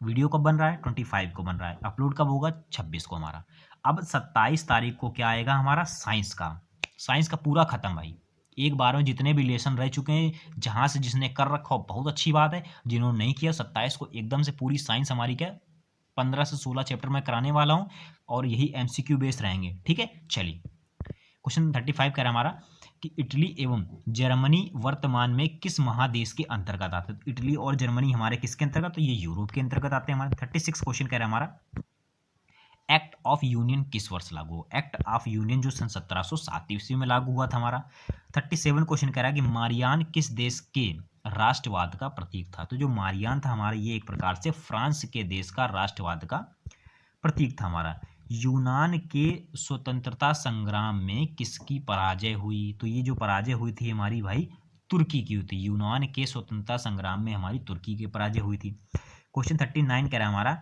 S1: वीडियो कब बन रहा है? 25 को बन रहा है। अपलोड कब होगा? 26 को हमारा। अब 27 तारीख को क्या आएगा हमारा? साइंस का। साइंस का पूरा खत्म भाई। एक बार में जितने भी लेसन रह चुके हैं, जहां से जिसने कर रखा हो बहुत अच्छी बात है। जिन्होंने नहीं किया, 27 को एकदम से पूरी साइंस हमारी क्या 15 से 16 चैप्टर में कराने वाला हूँ, और यही एमसीक्यू बेस्ड रहेंगे। ठीक है, चलिए क्वेश्चन 35 कह रहा है हमारा कि इटली एवं जर्मनी वर्तमान में किस महादेश के अंतर्गत आते हैं? तो इटली और जर्मनी हमारे किसके अंतर्गत? तो ये यूरोप के अंतर्गत आते हैं हमारे। 36 क्वेश्चन कह रहा है हमारा, एक्ट ऑफ यूनियन किस वर्ष लागू हुआ? एक्ट ऑफ यूनियन जो सन 1707 ईस्वी में लागू हुआ था हमारा। 37 क्वेश्चन कह रहा है कि मारियान किस देश के राष्ट्रवाद का प्रतीक था? तो जो मारियान था हमारा, ये एक प्रकार से फ्रांस के देश का राष्ट्रवाद का प्रतीक था हमारा। यूनान के स्वतंत्रता संग्राम में किसकी पराजय हुई? तो ये जो पराजय हुई थी हमारी भाई, तुर्की की हुई थी। यूनान के स्वतंत्रता संग्राम में हमारी तुर्की की पराजय हुई थी। क्वेश्चन 39 कह रहा है हमारा,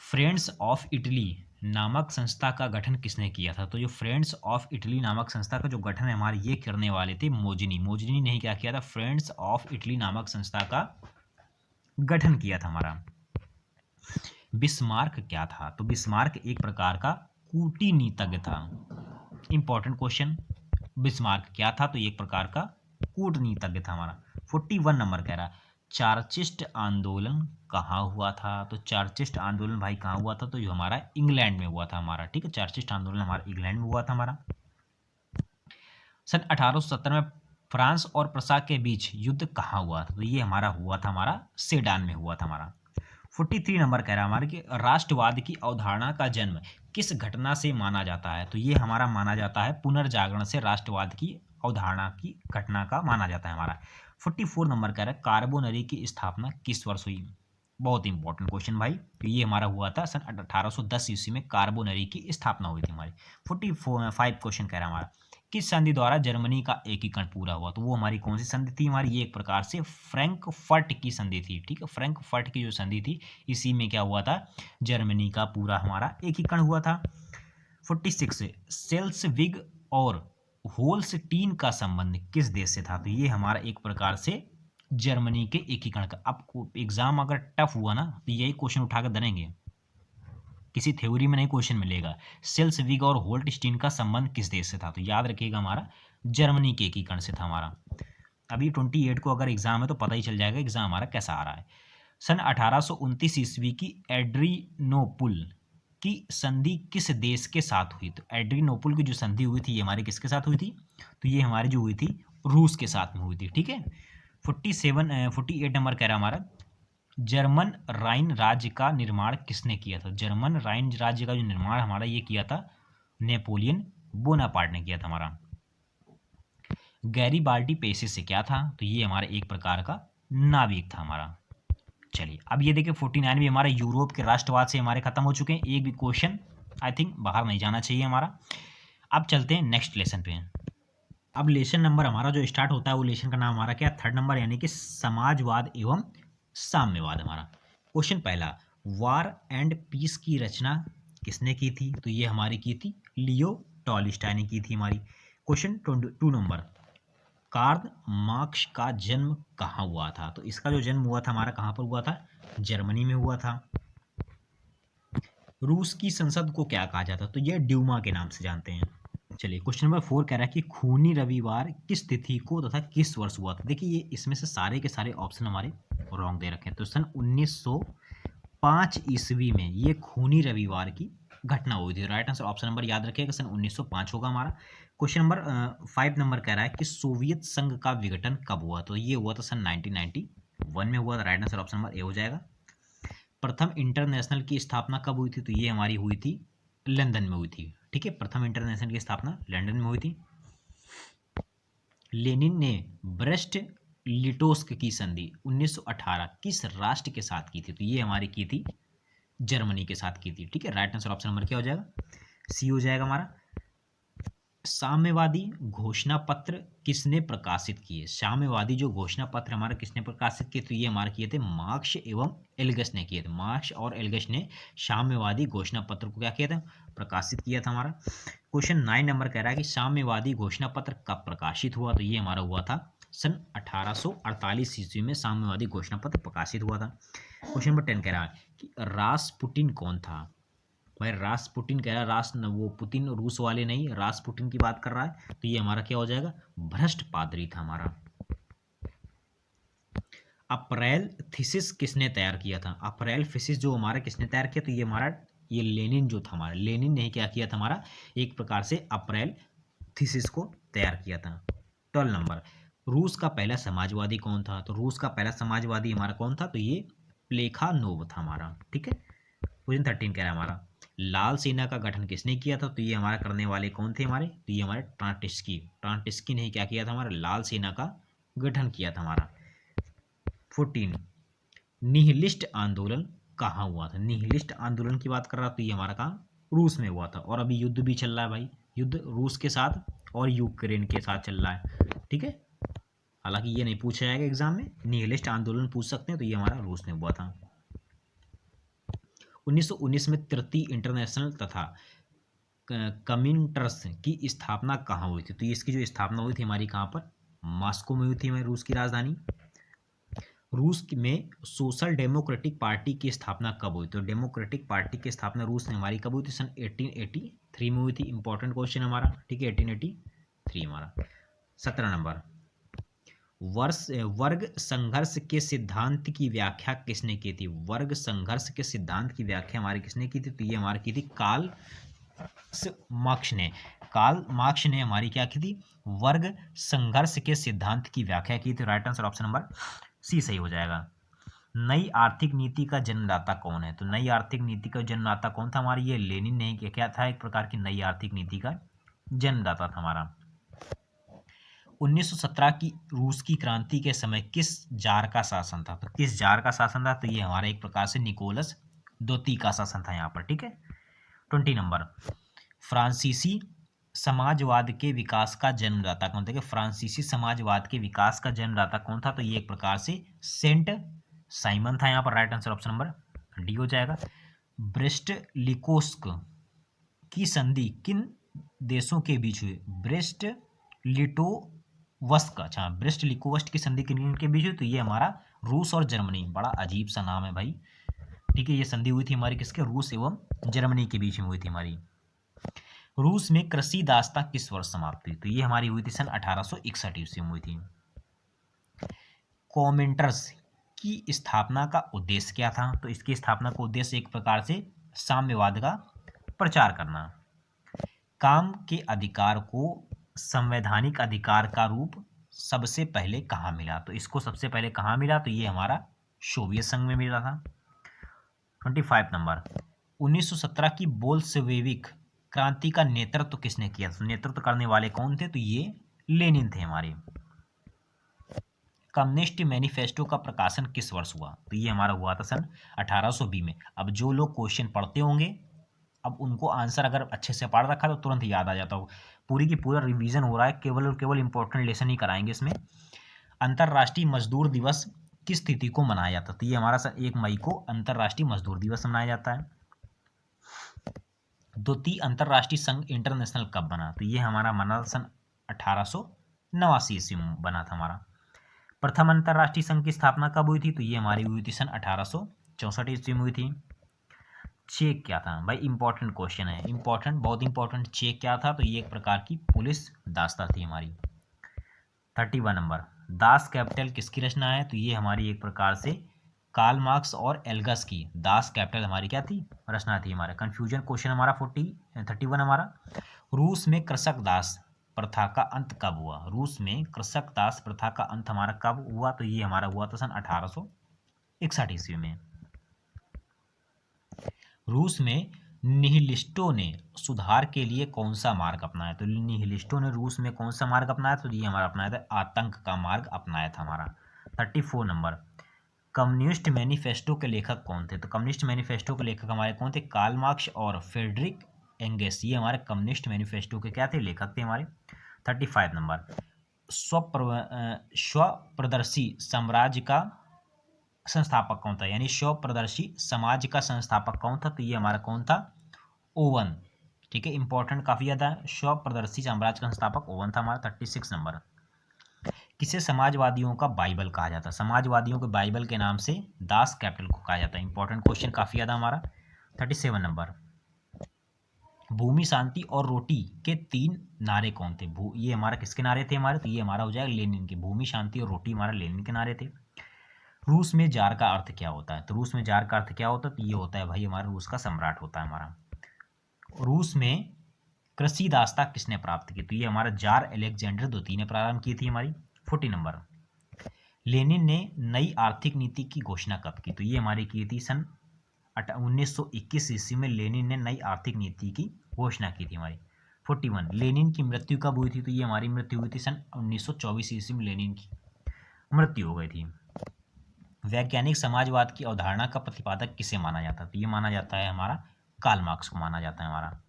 S1: फ्रेंड्स ऑफ इटली नामक संस्था का गठन किसने किया था? तो जो फ्रेंड्स ऑफ इटली नामक संस्था का जो गठन है हमारे, ये करने वाले थे मोजिनी। मोजिनी ने क्या किया था? फ्रेंड्स ऑफ इटली नामक संस्था का गठन किया था हमारा। बिस्मार्क क्या था? तो बिस्मार्क एक प्रकार का कूटनीतिज्ञ था। Important question. बिस्मार्क क्या था? तो एक प्रकार का कूटनीतिज्ञ था हमारा। 41 नंबर कह रहा, चार्चिस्ट आंदोलन कहाँ हुआ था? तो चार्चिस्ट आंदोलन भाई कहाँ हुआ था? तो जो हमारा इंग्लैंड में हुआ था हमारा। ठीक है, चार्चिस्ट आंदोलन हमारा इंग्लैंड में हुआ था हमारा। सन 1870 में फ्रांस और प्रसा के बीच युद्ध कहाँ हुआ था? तो ये हमारा हुआ था हमारा सेडान में हुआ था हमारा। 43 नंबर कह रहा है हमारे कि राष्ट्रवाद की अवधारणा का जन्म किस घटना से माना जाता है? तो ये हमारा माना जाता है पुनर्जागरण से राष्ट्रवाद की अवधारणा की घटना का माना जाता है हमारा। 44 नंबर कह रहा है कार्बोनरी की स्थापना किस वर्ष हुई? बहुत इंपॉर्टेंट क्वेश्चन भाई। तो ये हमारा हुआ था सन 1810 ईस्वी में कार्बोनरी की स्थापना हुई थी हमारी। 45 क्वेश्चन कह रहा है हमारा, किस संधि द्वारा जर्मनी का एकीकरण पूरा हुआ? तो वो हमारी कौन सी संधि थी हमारी? ये एक प्रकार से फ्रैंकफर्ट की संधि थी। ठीक है, फ्रैंकफर्ट की जो संधि थी, इसी में क्या हुआ था? जर्मनी का पूरा हमारा एकीकरण हुआ था। 46 सेल्सविग और होल्स्टीन का संबंध किस देश से था? तो ये हमारा एक प्रकार से जर्मनी के एकीकरण का। आपको एग्जाम अगर टफ हुआ ना, तो यही क्वेश्चन उठाकर धरेंगे, किसी थ्योरी में नहीं क्वेश्चन मिलेगा। सेल्सविग और होल्स्टीन का संबंध किस देश से था? तो याद रखिएगा हमारा जर्मनी के एकीकरण से था हमारा। अभी 28 को अगर एग्जाम है तो पता ही चल जाएगा एग्जाम हमारा कैसा आ रहा है। सन 1829 ईस्वी की एड्रीनोपुल की संधि किस देश के साथ हुई? तो एड्रीनोपुल की जो संधि हुई थी ये हमारे किसके साथ हुई थी? तो ये हमारी जो हुई थी रूस के साथ में हुई थी। ठीक है, 48 नंबर कह रहा है हमारा, जर्मन राइन राज्य का निर्माण किसने किया था? जर्मन राइन राज्य का जो निर्माण हमारा ये किया था नेपोलियन बोनापार्ट ने किया था हमारा। गैरीबाल्डी पेशे से क्या था? तो ये हमारा एक प्रकार का नाविक था हमारा। चलिए अब ये देखिए 49 भी हमारे यूरोप के राष्ट्रवाद से हमारे खत्म हो चुके हैं। एक भी क्वेश्चन आई थिंक बाहर नहीं जाना चाहिए हमारा। अब चलते हैं नेक्स्ट लेसन पे। अब लेसन नंबर हमारा जो स्टार्ट होता है वो लेसन का नाम हमारा क्या? 3rd नंबर, यानी कि समाजवाद एवं साम्यवाद हमारा। क्वेश्चन पहला, वार एंड पीस की रचना किसने की थी? तो ये हमारी की थी लियो टॉल्स्टॉय ने की थी हमारी। क्वेश्चन 2 नंबर, कार्ल मार्क्स का जन्म कहाँ हुआ था? तो इसका जो जन्म हुआ था हमारा कहाँ पर हुआ था? जर्मनी में हुआ था। रूस की संसद को क्या कहा जाता है? तो ये ड्यूमा के नाम से जानते हैं। चलिए क्वेश्चन नंबर 4 कह रहा है कि खूनी रविवार किस तिथि को तथा किस वर्ष हुआ था? देखिए ये इसमें से सारे के सारे ऑप्शन हमारे रॉन्ग दे रखे हैं। तो सन 1905 ईस्वी में ये खूनी रविवार की घटना हुई थी। राइट आंसर ऑप्शन नंबर याद रखिएगा, सन 1905 होगा हमारा। क्वेश्चन नंबर 5 नंबर कह रहा है कि सोवियत संघ का विघटन कब हुआ? तो ये हुआ था सन 1991 में हुआ था। Right answer option number A हो जाएगा। प्रथम इंटरनेशनल की स्थापना कब हुई थी? तो ये हमारी हुई थी लंदन में हुई थी। ठीक है, प्रथम इंटरनेशनल की स्थापना लंदन में हुई थी। लेनिन ने ब्रेस्ट लिटोस्क की संधि 1918 किस राष्ट्र के साथ की थी? तो ये हमारी की थी जर्मनी के साथ की थी। ठीक है, राइट आंसर ऑप्शन नंबर क्या हो जाएगा? सी हो जाएगा हमारा। साम्यवादी घोषणा पत्र किसने प्रकाशित किए? साम्यवादी जो घोषणा पत्र हमारा किसने प्रकाशित किए? तो ये हमारे किए थे मार्क्स एवं एल्गस ने किए थे। मार्क्स और एल्गस ने साम्यवादी घोषणा पत्र को क्या किया था? प्रकाशित किया था हमारा। क्वेश्चन 9 नंबर कह रहा है कि साम्यवादी घोषणा पत्र कब प्रकाशित हुआ? तो ये हमारा हुआ था सन 1848 ईस्वी में साम्यवादी घोषणा पत्र प्रकाशित हुआ था। क्वेश्चन नंबर 10 कह रहा है कि रासपुटिन कौन था? भाई रासपुटिन कह रहा है, वो पुतिन रूस वाले नहीं, रासपुटिन की बात कर रहा है। तो ये हमारा क्या हो जाएगा? भ्रष्ट पादरी था हमारा। अप्रैल थीसिस किसने तैयार किया था? अप्रैल थीसिस जो हमारा किसने तैयार किया? तो ये हमारा ये लेनिन जो था हमारा, लेनिन ने क्या किया था हमारा? एक प्रकार से अप्रैल थीसिस को तैयार किया था। 12 नंबर, रूस का पहला समाजवादी कौन था? तो रूस का पहला समाजवादी हमारा कौन था? तो ये प्लेखानोव था हमारा। ठीक है, क्वेश्चन 13 कह रहा है हमारा लाल सेना का गठन किसने किया था? तो ये हमारा करने वाले कौन थे हमारे? तो ये हमारे ट्रांटिस्की ने क्या किया था हमारा? लाल सेना का गठन किया था हमारा। 14, निहिलिस्ट आंदोलन कहाँ हुआ था? निहिलिस्ट आंदोलन की बात कर रहा, तो ये हमारा कहाँ? रूस में हुआ था। और अभी युद्ध भी चल रहा है भाई, युद्ध रूस के साथ और यूक्रेन के साथ चल रहा है। ठीक है, हालांकि ये नहीं पूछा जाएगा एग्जाम में, निहिलिस्ट आंदोलन पूछ सकते हैं। तो ये हमारा रूस में हुआ था। 1919 में तृतीय इंटरनेशनल तथा कमिंटर्स की स्थापना कहाँ हुई थी? तो इसकी जो स्थापना हुई थी हमारी कहाँ पर? मॉस्को में हुई थी, हमारी रूस की राजधानी। रूस में सोशल डेमोक्रेटिक पार्टी की स्थापना कब हुई? तो डेमोक्रेटिक पार्टी की स्थापना रूस में हमारी कब हुई थी? सन 1883 में हुई थी। इंपॉर्टेंट क्वेश्चन हमारा। ठीक है, 1883 हमारा। 17 नंबर, वर्ग संघर्ष के सिद्धांत की व्याख्या किसने की थी? वर्ग संघर्ष के सिद्धांत की व्याख्या हमारी किसने की थी? तो ये हमारी की थी कार्ल मार्क्स ने। कार्ल मार्क्स ने हमारी क्या की थी? वर्ग संघर्ष के सिद्धांत की व्याख्या की थी। Right answer option number C सही हो जाएगा। नई आर्थिक नीति का जन्मदाता कौन है? तो नई आर्थिक नीति का जन्मदाता कौन था हमारी? ये लेनिन ने क्या था? एक प्रकार की नई आर्थिक नीति का जन्मदाता था हमारा। 1917 की रूस की क्रांति के समय किस जार का शासन था? तो किस जार का शासन था? तो ये हमारा एक प्रकार से निकोलस द्वितीय का शासन था यहाँ पर। ठीक है, 20 नंबर, फ्रांसीसी समाजवाद के विकास का जन्मदाता कौन था? फ्रांसीसी समाजवाद के विकास का जन्मदाता कौन था? तो ये एक प्रकार से सेंट साइमन था यहाँ पर। Right answer option number D हो जाएगा। ब्रेस्ट लिकोस्क की संधि किन देशों के बीच हुई? ब्रेस्ट लिटोवस्क, अच्छा ब्रेस्ट लिकोवस्ट की संधि किन के बीच हुई? तो ये हमारा रूस और जर्मनी, बड़ा अजीब सा नाम है भाई। ठीक है, ये संधि हुई थी हमारी किसके? रूस एवं जर्मनी के बीच में हुई थी हमारी। रूस में कृषि दासता किस वर्ष समाप्त हुई? तो ये हमारी हुई थी सन 1861 ईस्वी में हुई थी। कॉमेंटर्स की स्थापना का उद्देश्य क्या था? तो इसकी स्थापना का उद्देश्य एक प्रकार से साम्यवाद का प्रचार करना। काम के अधिकार को संवैधानिक अधिकार का रूप सबसे पहले कहाँ मिला? तो इसको सबसे पहले कहाँ मिला? तो ये हमारा सोवियत संघ में मिला था। 25 नंबर, 1917 की बोल्शेविक क्रांति का नेतृत्व किसने किया? तो नेतृत्व करने वाले कौन थे? तो ये लेनिन थे हमारे। कम्युनिस्ट मैनिफेस्टो का प्रकाशन किस वर्ष हुआ? तो ये हमारा हुआ था सन 1820 में। अब जो लोग क्वेश्चन पढ़ते होंगे, अब उनको आंसर अगर अच्छे से पढ़ रखा तो तुरंत याद आ जाता हो। पूरी की पूरा रिवीजन हो रहा है, केवल और केवल इंपॉर्टेंट लेसन ही कराएंगे इसमें। अंतर्राष्ट्रीय मजदूर दिवस किस तिथि को मनाया जाता है? तो ये हमारा 1 मई को अंतर्राष्ट्रीय मजदूर दिवस मनाया जाता है। द्वितीय अंतर्राष्ट्रीय संघ इंटरनेशनल कब बना? तो ये हमारा बना सन 1889 ईस्वी में बना था हमारा। प्रथम अंतर्राष्ट्रीय संघ की स्थापना कब हुई थी? तो ये हमारी हुई थी सन 1864 ईस्वी में हुई थी। चेक क्या था भाई? इंपॉर्टेंट क्वेश्चन है, इंपॉर्टेंट, बहुत इंपॉर्टेंट। चेक क्या था? तो ये एक प्रकार की पुलिस दास्ता थी हमारी। 31 नंबर, दास कैपिटल किसकी रचना है? तो ये हमारी एक प्रकार से कार्ल मार्क्स और एल्गस की दास कैपिटल हमारी क्या थी? रचना थी हमारा। कंफ्यूजन क्वेश्चन हमारा 31 हमारा। रूस में कृषक दास प्रथा का अंत कब हुआ? रूस में कृषक दास प्रथा का अंत हमारा कब हुआ? तो ये हमारा हुआ था सन 1861 ईस्वी में। रूस में निहिलिस्टों ने सुधार के लिए कौन सा मार्ग अपनाया? तो निहिलिस्टों ने रूस में कौन सा मार्ग अपनाया? तो ये हमारा अपनाया था आतंक का मार्ग अपनाया था हमारा। 34 नंबर, कम्युनिस्ट मैनिफेस्टो के लेखक कौन थे? तो कम्युनिस्ट मैनिफेस्टो के लेखक हमारे कौन थे? कार्ल मार्क्स और फ्रेडरिक एंगेस, ये हमारे कम्युनिस्ट मैनिफेस्टो के क्या थे? लेखक थे हमारे। 35 नंबर, स्वप्रदर्शी साम्राज्य का संस्थापक कौन था? यानी स्वप्रदर्शी समाज का संस्थापक कौन था? तो ये हमारा कौन था? ओवन। ठीक है, इंपॉर्टेंट काफी ज्यादा है। स्वप्रदर्शी साम्राज्य का संस्थापक ओवन था हमारा। 36 नंबर, किसे समाजवादियों का बाइबल कहा जाता है? समाजवादियों के बाइबल के नाम से दास कैपिटल को कहा जाता है। इंपॉर्टेंट क्वेश्चन काफी ज्यादा हमारा। 37 नंबर, भूमि, शांति और रोटी के 3 नारे कौन थे? ये हमारा किसके नारे थे हमारे? तो ये हमारा हो जाएगा लेनिन के। भूमि, शांति और रोटी हमारा लेनिन के नारे थे। रूस में जार का अर्थ क्या होता है? तो रूस में जार का अर्थ क्या होता है? तो ये होता है भाई हमारा रूस का सम्राट होता है हमारा। रूस में कृषि दास्ता किसने प्राप्त की? तो ये हमारा जार अलेक्जेंडर द्वितीय ने प्रारंभ की थी हमारी। 40 नंबर, लेनिन ने नई आर्थिक नीति की घोषणा कब की? तो ये हमारी की थी सन 1921 ईस्वी में। लेनिन ने नई आर्थिक नीति की घोषणा की थी हमारी। 41, लेनिन की मृत्यु कब हुई थी? तो ये हमारी मृत्यु हुई थी सन 1924 ईस्वी में। लेनिन की मृत्यु हो गई थी। वैज्ञानिक समाजवाद की अवधारणा का प्रतिपादक किसे माना जाता है? तो ये माना जाता है हमारा कार्ल मार्क्स को माना जाता है हमारा।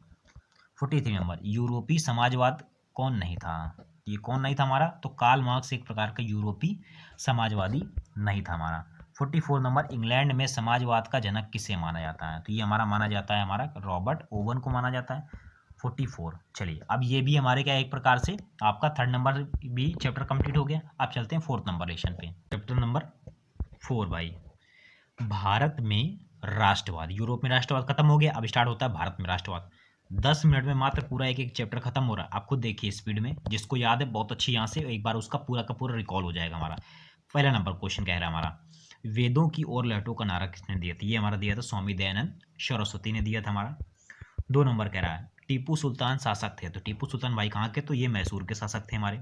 S1: 43 नंबर, यूरोपीय समाजवाद कौन नहीं था? ये कौन नहीं था हमारा? तो कार्ल मार्क्स एक प्रकार का यूरोपीय समाजवादी नहीं था हमारा। 44 नंबर, इंग्लैंड में समाजवाद का जनक किसे माना जाता है? तो ये हमारा माना जाता है हमारा रॉबर्ट ओवन को माना जाता है। 44। चलिए, अब ये भी हमारे क्या एक प्रकार से आपका थर्ड नंबर भी चैप्टर कंप्लीट हो गया। अब चलते हैं फोर्थ नंबर लेशन पे। चैप्टर नंबर 4 भाई, भारत में राष्ट्रवाद। यूरोप में राष्ट्रवाद खत्म हो गया, अब स्टार्ट होता है भारत में राष्ट्रवाद। 10 मिनट में मात्र पूरा एक एक चैप्टर खत्म हो रहा है। आप खुद देखिए स्पीड में, जिसको याद है बहुत अच्छी, यहाँ से एक बार उसका पूरा का पूरा रिकॉल हो जाएगा हमारा। पहला नंबर क्वेश्चन कह रहा है हमारा, वेदों की ओर लहटों का नारा किसने दिया था? ये हमारा दिया था स्वामी दयानंद सरस्वती ने दिया था हमारा। 2 नंबर कह रहा है, टीपू सुल्तान शासक थे। तो टीपू सुल्तान भाई कहाँ के? तो ये मैसूर के शासक थे हमारे।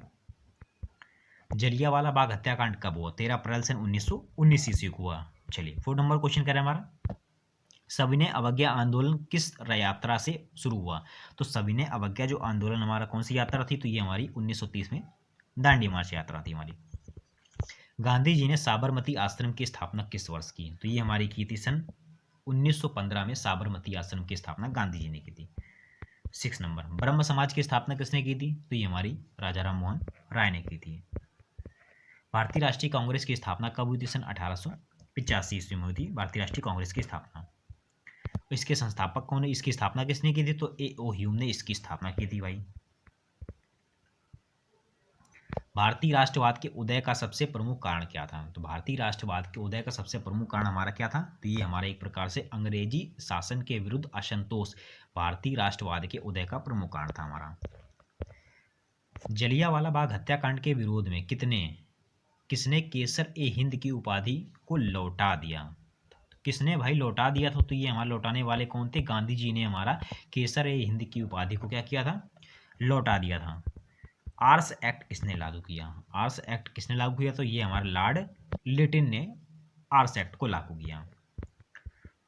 S1: जलियांवाला बाग हत्याकांड कब हुआ? 13 अप्रैल सन 1919 ईस्वी को हुआ। चलिए, 4 नंबर क्वेश्चन कह रहा है हमारा, सविनय अवज्ञा आंदोलन किस यात्रा से शुरू हुआ? तो सविनय अवज्ञा जो आंदोलन हमारा कौन सी यात्रा थी? तो ये हमारी 1930 में दांडी मार्च यात्रा थी हमारी। गांधी जी ने साबरमती आश्रम की स्थापना किस वर्ष की? तो ये हमारी की थी सन 1915 में। साबरमती आश्रम की स्थापना गांधी जी ने की थी। 6 नंबर, ब्रह्म समाज की स्थापना किसने की थी? तो ये हमारी राजा राम मोहन राय ने की थी। भारतीय राष्ट्रीय कांग्रेस की स्थापना कब हुई थी? सन 1885 ईस्वी में हुई थी भारतीय राष्ट्रीय कांग्रेस की स्थापना। इसके संस्थापक कौन है? इसकी स्थापना किसने की थी? तो ए.ओ. ह्यूम ने इसकी स्थापना की थी भाई। भारतीय राष्ट्रवाद के उदय का सबसे प्रमुख कारण क्या था? तो भारतीय राष्ट्रवाद के उदय का सबसे प्रमुख कारण हमारा क्या था? तो ये हमारे एक प्रकार से अंग्रेजी शासन के विरुद्ध असंतोष भारतीय राष्ट्रवाद के उदय का प्रमुख कारण था हमारा। जलियांवाला बाग हत्याकांड के विरोध में किसने केसर ए हिंद की उपाधि को लौटा दिया? किसने भाई लौटा दिया था? तो ये हमारे लौटाने वाले कौन थे? गांधी जी ने हमारा केसर ए हिंद की उपाधि को क्या किया था? लौटा दिया था। आर्स एक्ट किसने लागू किया? आर्स एक्ट किसने लागू किया? तो ये हमारे लॉर्ड लिटिन ने आर्स एक्ट को लागू किया।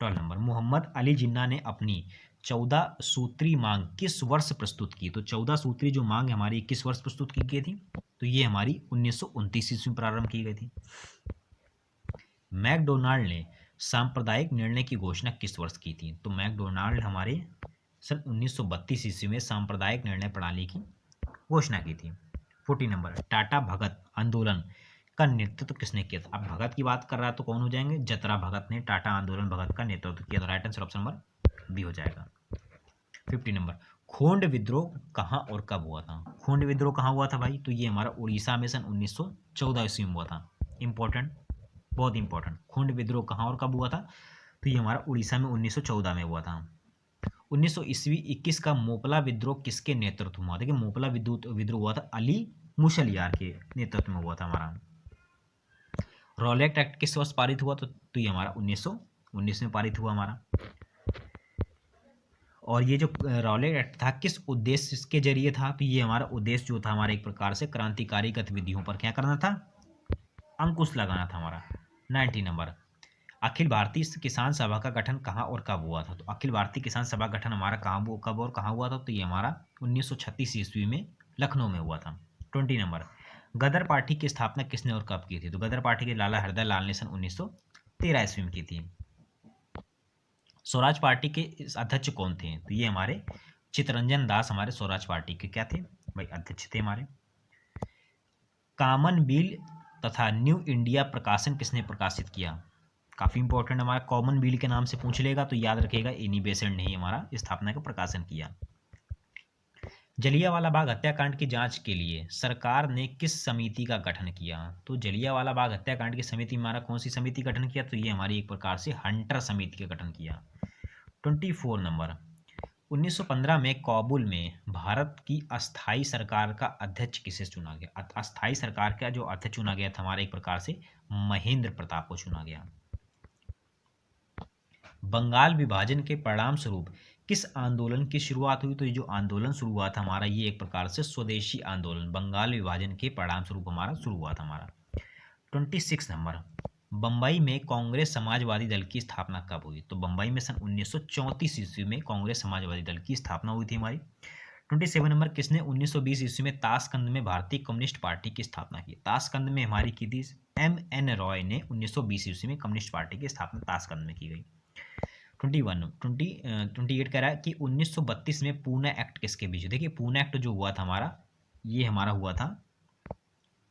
S1: 12 नंबर, मोहम्मद अली जिन्ना ने अपनी 14 सूत्री मांग किस वर्ष प्रस्तुत की? तो 14 सूत्री जो मांग हमारी किस वर्ष प्रस्तुत की गई थी? तो ये हमारी 1929 ईस्वी में प्रारंभ की गई थी। मैकडोनाल्ड ने सांप्रदायिक निर्णय की घोषणा किस वर्ष की थी? तो मैकडोनाल्ड हमारे सन 1932 ईस्वी में सांप्रदायिक निर्णय प्रणाली की घोषणा की थी। 40 नंबर, टाटा भगत आंदोलन का नेतृत्व किसने किया था? अब भगत की बात कर रहा है तो कौन हो जाएंगे? जतरा भगत ने टाटा आंदोलन भगत का नेतृत्व किया था। Right answer option number B हो जाएगा। 50 नंबर, खोंड विद्रोह कहाँ और कब हुआ था? खोंड विद्रोह कहाँ हुआ था भाई? तो ये हमारा उड़ीसा में सन 1914 ईस्वी में हुआ था। इंपॉर्टेंट, बहुत इंपॉर्टेंट। खोंड विद्रोह कहाँ और कब हुआ था? तो ये हमारा उड़ीसा में 1914 में हुआ था। 1900 ईस्वी 21 का मोपला विद्रोह किसके नेतृत्व में हुआ? देखिए मोपला विद्रोह हुआ था अली मुशलियार के नेतृत्व में हुआ था हमारा। रॉलेट एक्ट किस वर्ष पारित हुआ? तो ये हमारा 1919 में पारित हुआ हमारा। और ये जो रॉलेट एक्ट था किस उद्देश्य के जरिए था? तो ये हमारा उद्देश्य जो था हमारा एक प्रकार से क्रांतिकारी गतिविधियों पर क्या करना था? अंकुश लगाना था हमारा। 90 नंबर, अखिल भारतीय किसान सभा का गठन कहाँ और कब हुआ था? तो अखिल भारतीय किसान सभा गठन हमारा कब और कहाँ हुआ था? तो ये हमारा 1936 ईस्वी में लखनऊ में हुआ था। 20 नंबर, गदर पार्टी की स्थापना किसने और कब की थी? तो गदर पार्टी के लाला हरदयाल लाल ने सन 1913 ईस्वी में की थी। स्वराज पार्टी के अध्यक्ष कौन थे? तो ये हमारे चित्तरंजन दास हमारे स्वराज पार्टी के क्या थे भाई? अध्यक्ष थे हमारे। कॉमन बिल तथा न्यू इंडिया प्रकाशन किसने प्रकाशित किया? काफ़ी इंपॉर्टेंट, हमारा कॉमन बिल के नाम से पूछ लेगा तो याद रखेगा एनी बेसेंट ने ही हमारा स्थापना का प्रकाशन किया। जलियांवाला बाग हत्याकांड की जांच के लिए सरकार ने किस समिति का गठन किया? तो जलियांवाला बाग हत्याकांड की समिति हमारा कौन सी समिति का गठन किया? तो ये हमारी एक प्रकार से हंटर समिति का गठन किया। 24 नंबर, 1915 में काबुल में भारत की अस्थाई सरकार का अध्यक्ष किसे चुना गया? अस्थाई सरकार का जो अध्यक्ष चुना गया था हमारा एक प्रकार से महेंद्र प्रताप को चुना गया। बंगाल विभाजन के परिणाम स्वरूप किस आंदोलन की शुरुआत हुई? तो ये जो आंदोलन शुरू हुआ था हमारा ये एक प्रकार से स्वदेशी आंदोलन बंगाल विभाजन के परिणाम स्वरूप हमारा शुरू हुआ था हमारा। 26 नंबर, बम्बई में कांग्रेस समाजवादी दल की स्थापना कब हुई? तो बम्बई में सन 1934 ईस्वी में कांग्रेस समाजवादी दल की स्थापना हुई थी हमारी। 27 नंबर, किसने 1920 ईस्वी में ताशकंद में भारतीय कम्युनिस्ट पार्टी की स्थापना की? ताशकंद में हमारी की थी M.N. रॉय ने 1920 ईस्वी में कम्युनिस्ट पार्टी की स्थापना ताशकंद में की गई। 28 कह रहा है कि 1932 में पूना एक्ट किसके बीच? देखिए पूना एक्ट जो हुआ था हमारा ये हमारा हुआ था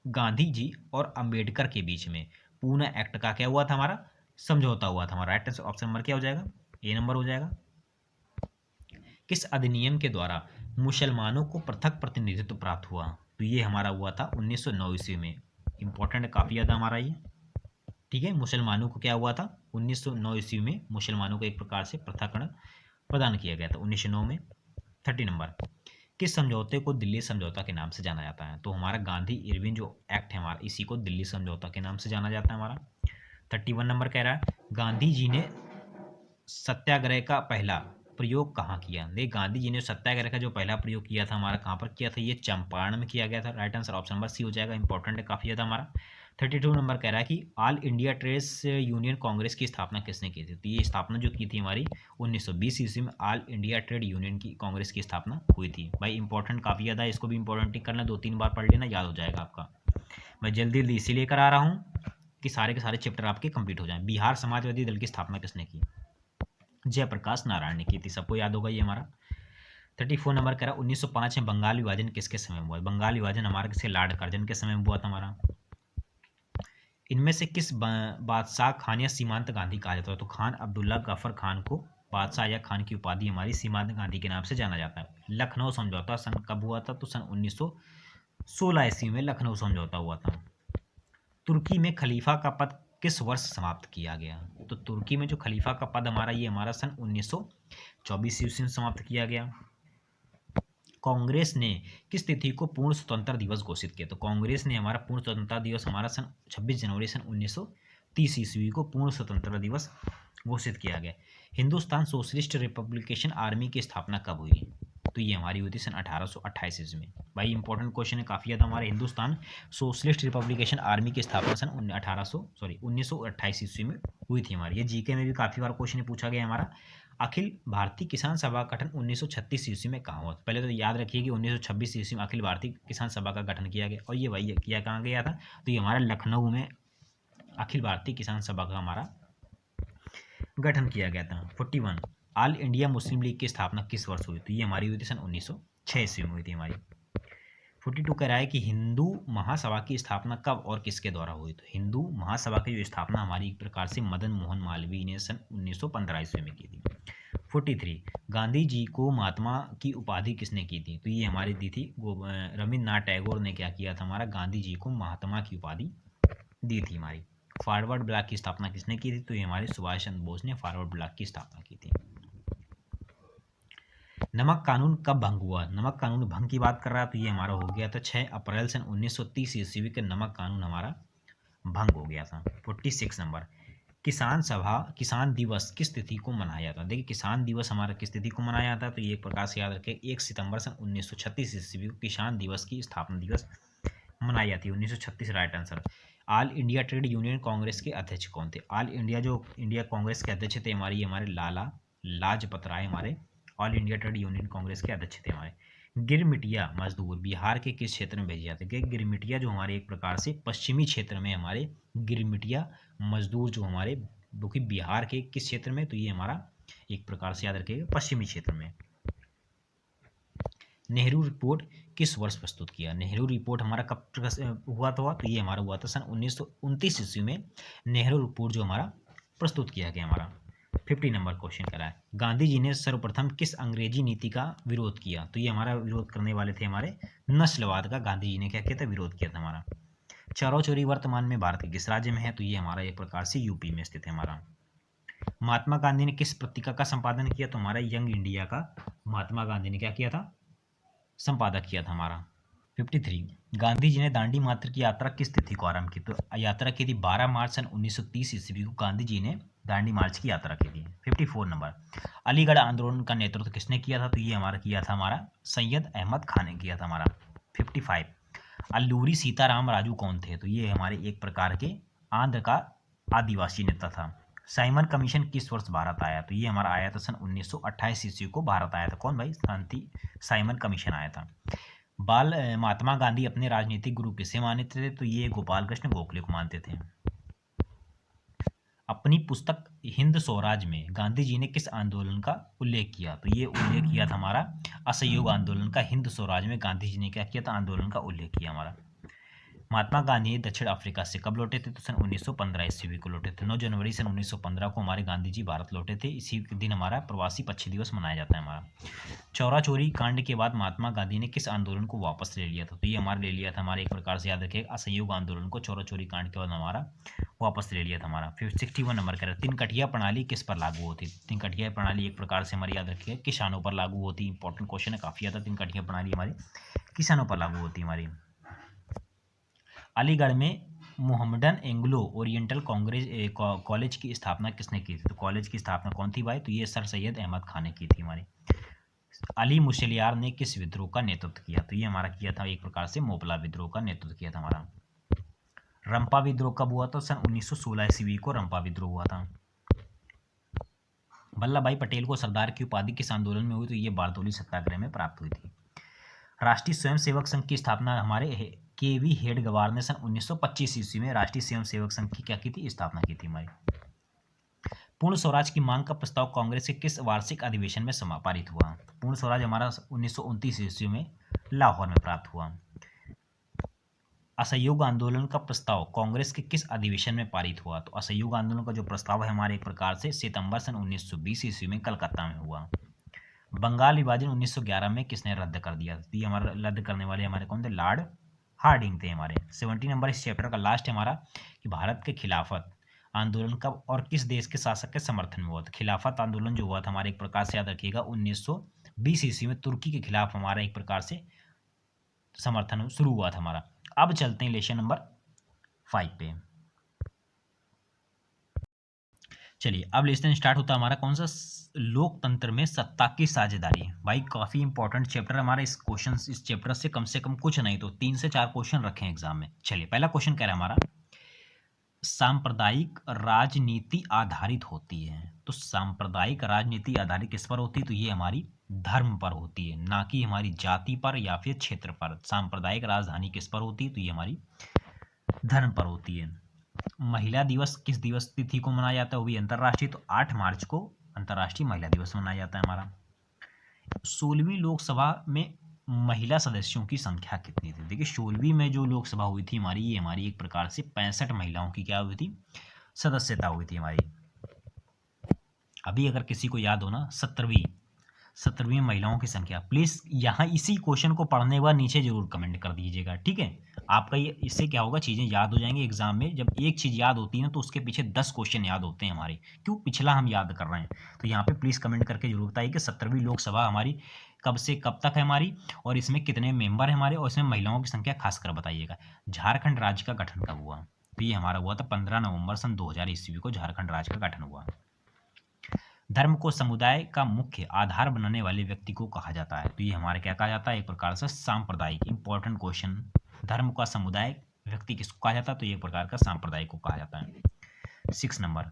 S1: गांधी जी और अंबेडकर के बीच में। पूना एक्ट का क्या हुआ था हमारा? समझौता हुआ था हमारा। राइट आंसर ऑप्शन नंबर क्या हो जाएगा? ए नंबर हो जाएगा। किस अधिनियम के द्वारा मुसलमानों को पृथक प्रतिनिधित्व प्राप्त हुआ? तो ये हमारा हुआ था 1909 ईस्वी में। इंपॉर्टेंट है काफ़ी ज़्यादा हमारा ये, ठीक है। मुसलमानों को क्या हुआ था 1909 ईस्वी में? मुसलमानों को एक प्रकार से पृथककरण प्रदान किया गया था 1909 में। 30 नंबर, किस समझौते को दिल्ली समझौता के नाम से जाना जाता है? तो हमारा गांधी इरविन जो एक्ट है हमारा इसी को दिल्ली समझौता के नाम से जाना जाता है हमारा। 31 नंबर कह रहा है गांधी जी ने सत्याग्रह का पहला प्रयोग कहाँ किया? देख गांधी जी ने सत्याग्रह का जो पहला प्रयोग किया था हमारा कहाँ पर किया था? ये चंपारण में किया गया था। Right answer option number C हो जाएगा। इंपॉर्टेंट है काफ़ी ज़्यादा हमारा। 32 नंबर कह रहा है कि all India trades union congress की स्थापना किसने की थी? तो ये स्थापना जो की थी हमारी 1920 ईस्वी में ऑल इंडिया ट्रेड यूनियन की कांग्रेस की स्थापना हुई थी। भाई इंपॉर्टेंट काफ़ी ज़्यादा, इसको भी इंपॉर्टेंट करना, 2-3 बार पढ़ लेना, याद हो जाएगा आपका। मैं जल्दी जल्दी इसीलिए करा रहा हूँ कि सारे के सारे चैप्टर आपके कंप्लीट हो जाएं। बिहार समाजवादी दल की स्थापना किसने की? जयप्रकाश नारायण ने की थी, सबको याद होगा ये हमारा। 34 नंबर कह रहा 1905 में बंगाल विभाजन किसके समय में हुआ? बंगाल विभाजन हमारा किसके? लॉर्ड कर्जन के समय में हुआ था हमारा। इनमें से किस बादशाह खान या सीमांत गांधी कहा जाता है? तो खान अब्दुल्ला गफर खान को बादशाह या खान की उपाधि हमारी सीमांत गांधी के नाम से जाना जाता है। लखनऊ समझौता सन कब हुआ था? तो सन 1916 ईस्वी में लखनऊ समझौता हुआ था। तुर्की में खलीफा का पद किस वर्ष समाप्त किया गया? तो तुर्की में जो खलीफा का पद हमारा ये हमारा सन 1924 ईस्वी में समाप्त किया गया। कांग्रेस ने किस तिथि को पूर्ण स्वतंत्रता दिवस घोषित किया? तो कांग्रेस ने हमारा पूर्ण स्वतंत्रता दिवस हमारा सन 26 जनवरी सन 1930 ईस्वी को पूर्ण स्वतंत्रता दिवस घोषित किया गया। हिंदुस्तान सोशलिस्ट रिपब्लिकेशन आर्मी की स्थापना कब हुई? तो ये हमारी हुई थी सन 1828 ईस्वी में। भाई इंपॉर्टेंट क्वेश्चन है काफ़ी ज़्यादा हमारे। हिंदुस्तान सोशलिस्ट रिपब्लिकेशन आर्मी की स्थापना सन 1928 ईस्वी में हुई थी हमारी। ये जीके में भी काफ़ी बार क्वेश्चन पूछा गया हमारा। अखिल भारतीय किसान सभा का गठन 1936 ईस्वी में कहाँ हुआ? पहले तो याद रखिए कि 1926 ईस्वी में अखिल भारतीय किसान सभा का गठन किया गया, और ये वही किया कहाँ गया था? तो ये हमारा लखनऊ में अखिल भारतीय किसान सभा का हमारा गठन किया गया था। 41 ऑल इंडिया मुस्लिम लीग की स्थापना किस वर्ष हुई? तो ये हमारी हुई थी सन 1906 ईस्वी में हुई थी हमारी। 42 कह रहा है कि हिंदू महासभा की स्थापना कब और किसके द्वारा हुई? तो हिंदू महासभा की जो स्थापना हमारी एक प्रकार से मदन मोहन मालवीय ने सन 1915 ईस्वी में की थी। 43 गांधी जी को महात्मा की उपाधि किसने की थी? तो ये हमारी दी थी रविन्द्रनाथ टैगोर ने क्या किया था हमारा? गांधी जी को महात्मा की उपाधि दी थी हमारी। फॉरवर्ड ब्लॉक की स्थापना किसने की थी? तो ये हमारे सुभाष चंद्र बोस ने फॉरवर्ड ब्लॉक की स्थापना की थी। नमक कानून कब भंग हुआ? नमक कानून भंग की बात कर रहा है तो ये हमारा हो गया था 6 अप्रैल सन 1930 ईस्वी के नमक कानून हमारा भंग हो गया था। 46 नंबर, किसान दिवस किस तिथि को मनाया जाता है? देखिए किसान दिवस हमारा किस तिथि को मनाया जाता है? तो ये एक प्रकार से याद रखें 1 सितंबर सन 1936 ईस्वी को किसान दिवस की स्थापना दिवस मनाई जाती है। 1936 right answer. All India trade union Congress के अध्यक्ष कौन थे? ऑल इंडिया जो इंडिया कांग्रेस के अध्यक्ष थे हमारे लाला लाजपत राय हमारे all India trade union Congress के अध्यक्ष थे हमारे। गिरमिटिया मजदूर बिहार के किस क्षेत्र में भेजे जाते हैं? गिरमिटिया जो हमारे एक प्रकार से पश्चिमी क्षेत्र में हमारे गिरमिटिया मजदूर जो हमारे जो कि बिहार के किस क्षेत्र में? तो ये हमारा एक प्रकार से याद रखिएगा पश्चिमी क्षेत्र में। नेहरू रिपोर्ट किस वर्ष प्रस्तुत किया? नेहरू रिपोर्ट हमारा कब हुआ था? तो ये हमारा हुआ था सन 1929 ईस्वी में नेहरू रिपोर्ट जो हमारा प्रस्तुत किया गया हमारा। 50 नंबर क्वेश्चन करा है, गांधी जी ने सर्वप्रथम किस अंग्रेजी नीति का विरोध किया? तो ये हमारा विरोध करने वाले थे हमारे नस्लवाद का। गांधी जी ने क्या किया था? विरोध किया था हमारा। चौरा चौरी वर्तमान में भारत के किस राज्य में है? तो ये हमारा एक प्रकार से यूपी में स्थित है हमारा। महात्मा गांधी ने किस पत्रिका का संपादन किया? तो हमारा यंग इंडिया का महात्मा गांधी ने क्या किया था? संपादक किया था हमारा। 53, गांधी जी ने दांडी मार्च की यात्रा किस तिथि को आरंभ की? तो यात्रा की थी 12 मार्च सन 1930 ईस्वी को गांधी जी ने दांडी मार्च की यात्रा की थी। 54 नंबर, अलीगढ़ आंदोलन का नेतृत्व किसने किया था? तो ये हमारा किया था हमारा सैयद अहमद खान ने किया था हमारा। 55, अल्लूरी सीताराम राजू कौन थे? तो ये हमारे एक प्रकार के आंध्र का आदिवासी नेता था। साइमन कमीशन किस वर्ष भारत आया? तो ये हमारा आया था सन 1928 ईस्वी को भारत आया था। कौन भाई? शांति साइमन कमीशन आया था। महात्मा गांधी अपने राजनीतिक गुरु किसे मानते थे? तो ये गोपाल कृष्ण गोखले को मानते थे। अपनी पुस्तक हिंद स्वराज में गांधी जी ने किस आंदोलन का उल्लेख किया? तो ये उल्लेख किया था हमारा असहयोग आंदोलन का। हिंद स्वराज में गांधी जी ने क्या किया था? आंदोलन का उल्लेख किया हमारा। महात्मा गांधी दक्षिण अफ्रीका से कब लौटे थे? तो सन 1915 ईस्वी को लौटे थे। 9 जनवरी सन 1915 को हमारे गांधी जी भारत लौटे थे। इसी दिन हमारा प्रवासी पक्षी दिवस मनाया जाता है हमारा। चौरा चोरी कांड के बाद महात्मा गांधी ने किस आंदोलन को वापस ले लिया था? तो ये हमारे ले लिया था हमारे एक प्रकार से याद रखिए असहयोग आंदोलन को चौरा चोरी कांड के बाद हमारा वापस ले लिया था हमारा। फिर 61 नंबर कह रहे तीन कठिया प्रणाली किस पर लागू होती? तीन कठिया प्रणाली एक प्रकार से हमारी याद रखिए किसानों पर लागू होती। इंपॉर्टेंट क्वेश्चन है काफ़ी ज़्यादा। तीन कठिया प्रणाली हमारी किसानों पर लागू होती हमारी। अलीगढ़ में मोहम्मडन एंग्लो ओरिएंटल कॉलेज की स्थापना किसने की थी? तो कॉलेज की स्थापना कौन थी भाई? तो ये सर सैयद अहमद खान ने की थी हमारी। अली मुशलियार ने किस विद्रोह का नेतृत्व किया? तो ये हमारा किया था एक प्रकार से मोपला विद्रोह का नेतृत्व किया था हमारा। रंपा विद्रोह कब हुआ था? सन 1916 ईस्वी को रंपा विद्रोह हुआ था। वल्लभ भाई पटेल को सरदार की उपाधि किस आंदोलन में हुई? तो ये बारदोली सत्याग्रह में प्राप्त हुई थी। राष्ट्रीय स्वयंसेवक संघ की स्थापना हमारे के.वी. हेडगेवार ने सन 1925 ईस्वी में राष्ट्रीय स्वयंसेवक संघ की क्या की थी? स्थापना की थी हमारी। पूर्ण स्वराज की मांग का प्रस्ताव कांग्रेस के किस वार्षिक अधिवेशन में पारित हुआ? पूर्ण स्वराज हमारा 1929 ईस्वी में लाहौर में प्राप्त हुआ। असहयोग आंदोलन का प्रस्ताव कांग्रेस के किस अधिवेशन में पारित हुआ? तो असहयोग आंदोलन का जो प्रस्ताव है हमारे एक प्रकार से सितंबर सन 1920 ईस्वी में कलकत्ता में हुआ। बंगाल विभाजन 1911 में किसने रद्द कर दिया? तो ये हमारा रद्द करने वाले हमारे कौन थे? लॉर्ड हार्डिंग थे हमारे। 70 नंबर इस चैप्टर का लास्ट है हमारा कि भारत के खिलाफत आंदोलन कब और किस देश के शासक के समर्थन में हुआ था? खिलाफत आंदोलन जो हुआ था हमारे एक प्रकार से याद रखिएगा 1920 ईस्वी में तुर्की के खिलाफ हमारा एक प्रकार से समर्थन शुरू हुआ था हमारा। अब चलते हैं लेसन नंबर 5 पे। चलिए अब लेसन स्टार्ट होता है हमारा कौन सा? लोकतंत्र में सत्ता की साझेदारी। भाई काफी इंपॉर्टेंट चैप्टर हमारा। इस चैप्टर से कम कुछ नहीं तो 3 से 4 क्वेश्चन रखे हैं एग्जाम में। चलिए पहला क्वेश्चन कह रहा है हमारा सांप्रदायिक राजनीति आधारित होती है। तो सांप्रदायिक राजनीति आधारित किस पर होती है? तो ये हमारी धर्म पर होती है, ना कि हमारी जाति पर या फिर क्षेत्र पर। सांप्रदायिक राजधानी किस पर होती है? तो ये हमारी धर्म पर होती है। महिला दिवस किस दिवस तिथि को मनाया जाता है? वो भी अंतर्राष्ट्रीय। तो 8 मार्च को अंतर्राष्ट्रीय महिला दिवस मनाया जाता है हमारा। 16वीं लोकसभा में महिला सदस्यों की संख्या कितनी थी? देखिए 16वीं में जो लोकसभा हुई थी हमारी, ये हमारी एक प्रकार से 65 महिलाओं की क्या हुई थी? सदस्यता हुई थी हमारी। अभी अगर किसी को याद हो ना 17वीं 17वीं महिलाओं की संख्या। प्लीज़ यहाँ इसी क्वेश्चन को पढ़ने के बाद नीचे जरूर कमेंट कर दीजिएगा, ठीक है। आपका ये इससे क्या होगा, चीज़ें याद हो जाएंगी एग्जाम में। जब एक चीज़ याद होती है ना तो उसके पीछे 10 क्वेश्चन याद होते हैं हमारे, क्यों, पिछला हम याद कर रहे हैं। तो यहाँ पे प्लीज़ कमेंट करके जरूर बताइए कि 17वीं लोकसभा हमारी कब से कब तक है हमारी, और इसमें कितने मेंबर हैं हमारे, और इसमें महिलाओं की संख्या खासकर बताइएगा। झारखंड राज्य का गठन कब हुआ, तो ये हमारा हुआ था 15 नवंबर सन 2000 ईस्वी को झारखंड राज्य का गठन हुआ। धर्म को समुदाय का मुख्य आधार बनाने वाले व्यक्ति को कहा जाता है, तो ये हमारे क्या कहा जाता है, एक प्रकार से सांप्रदायिक। इंपॉर्टेंट क्वेश्चन, धर्म का समुदाय व्यक्ति किसको कहा जाता है, तो ये एक प्रकार का सांप्रदायिक को कहा जाता है। 6 नंबर,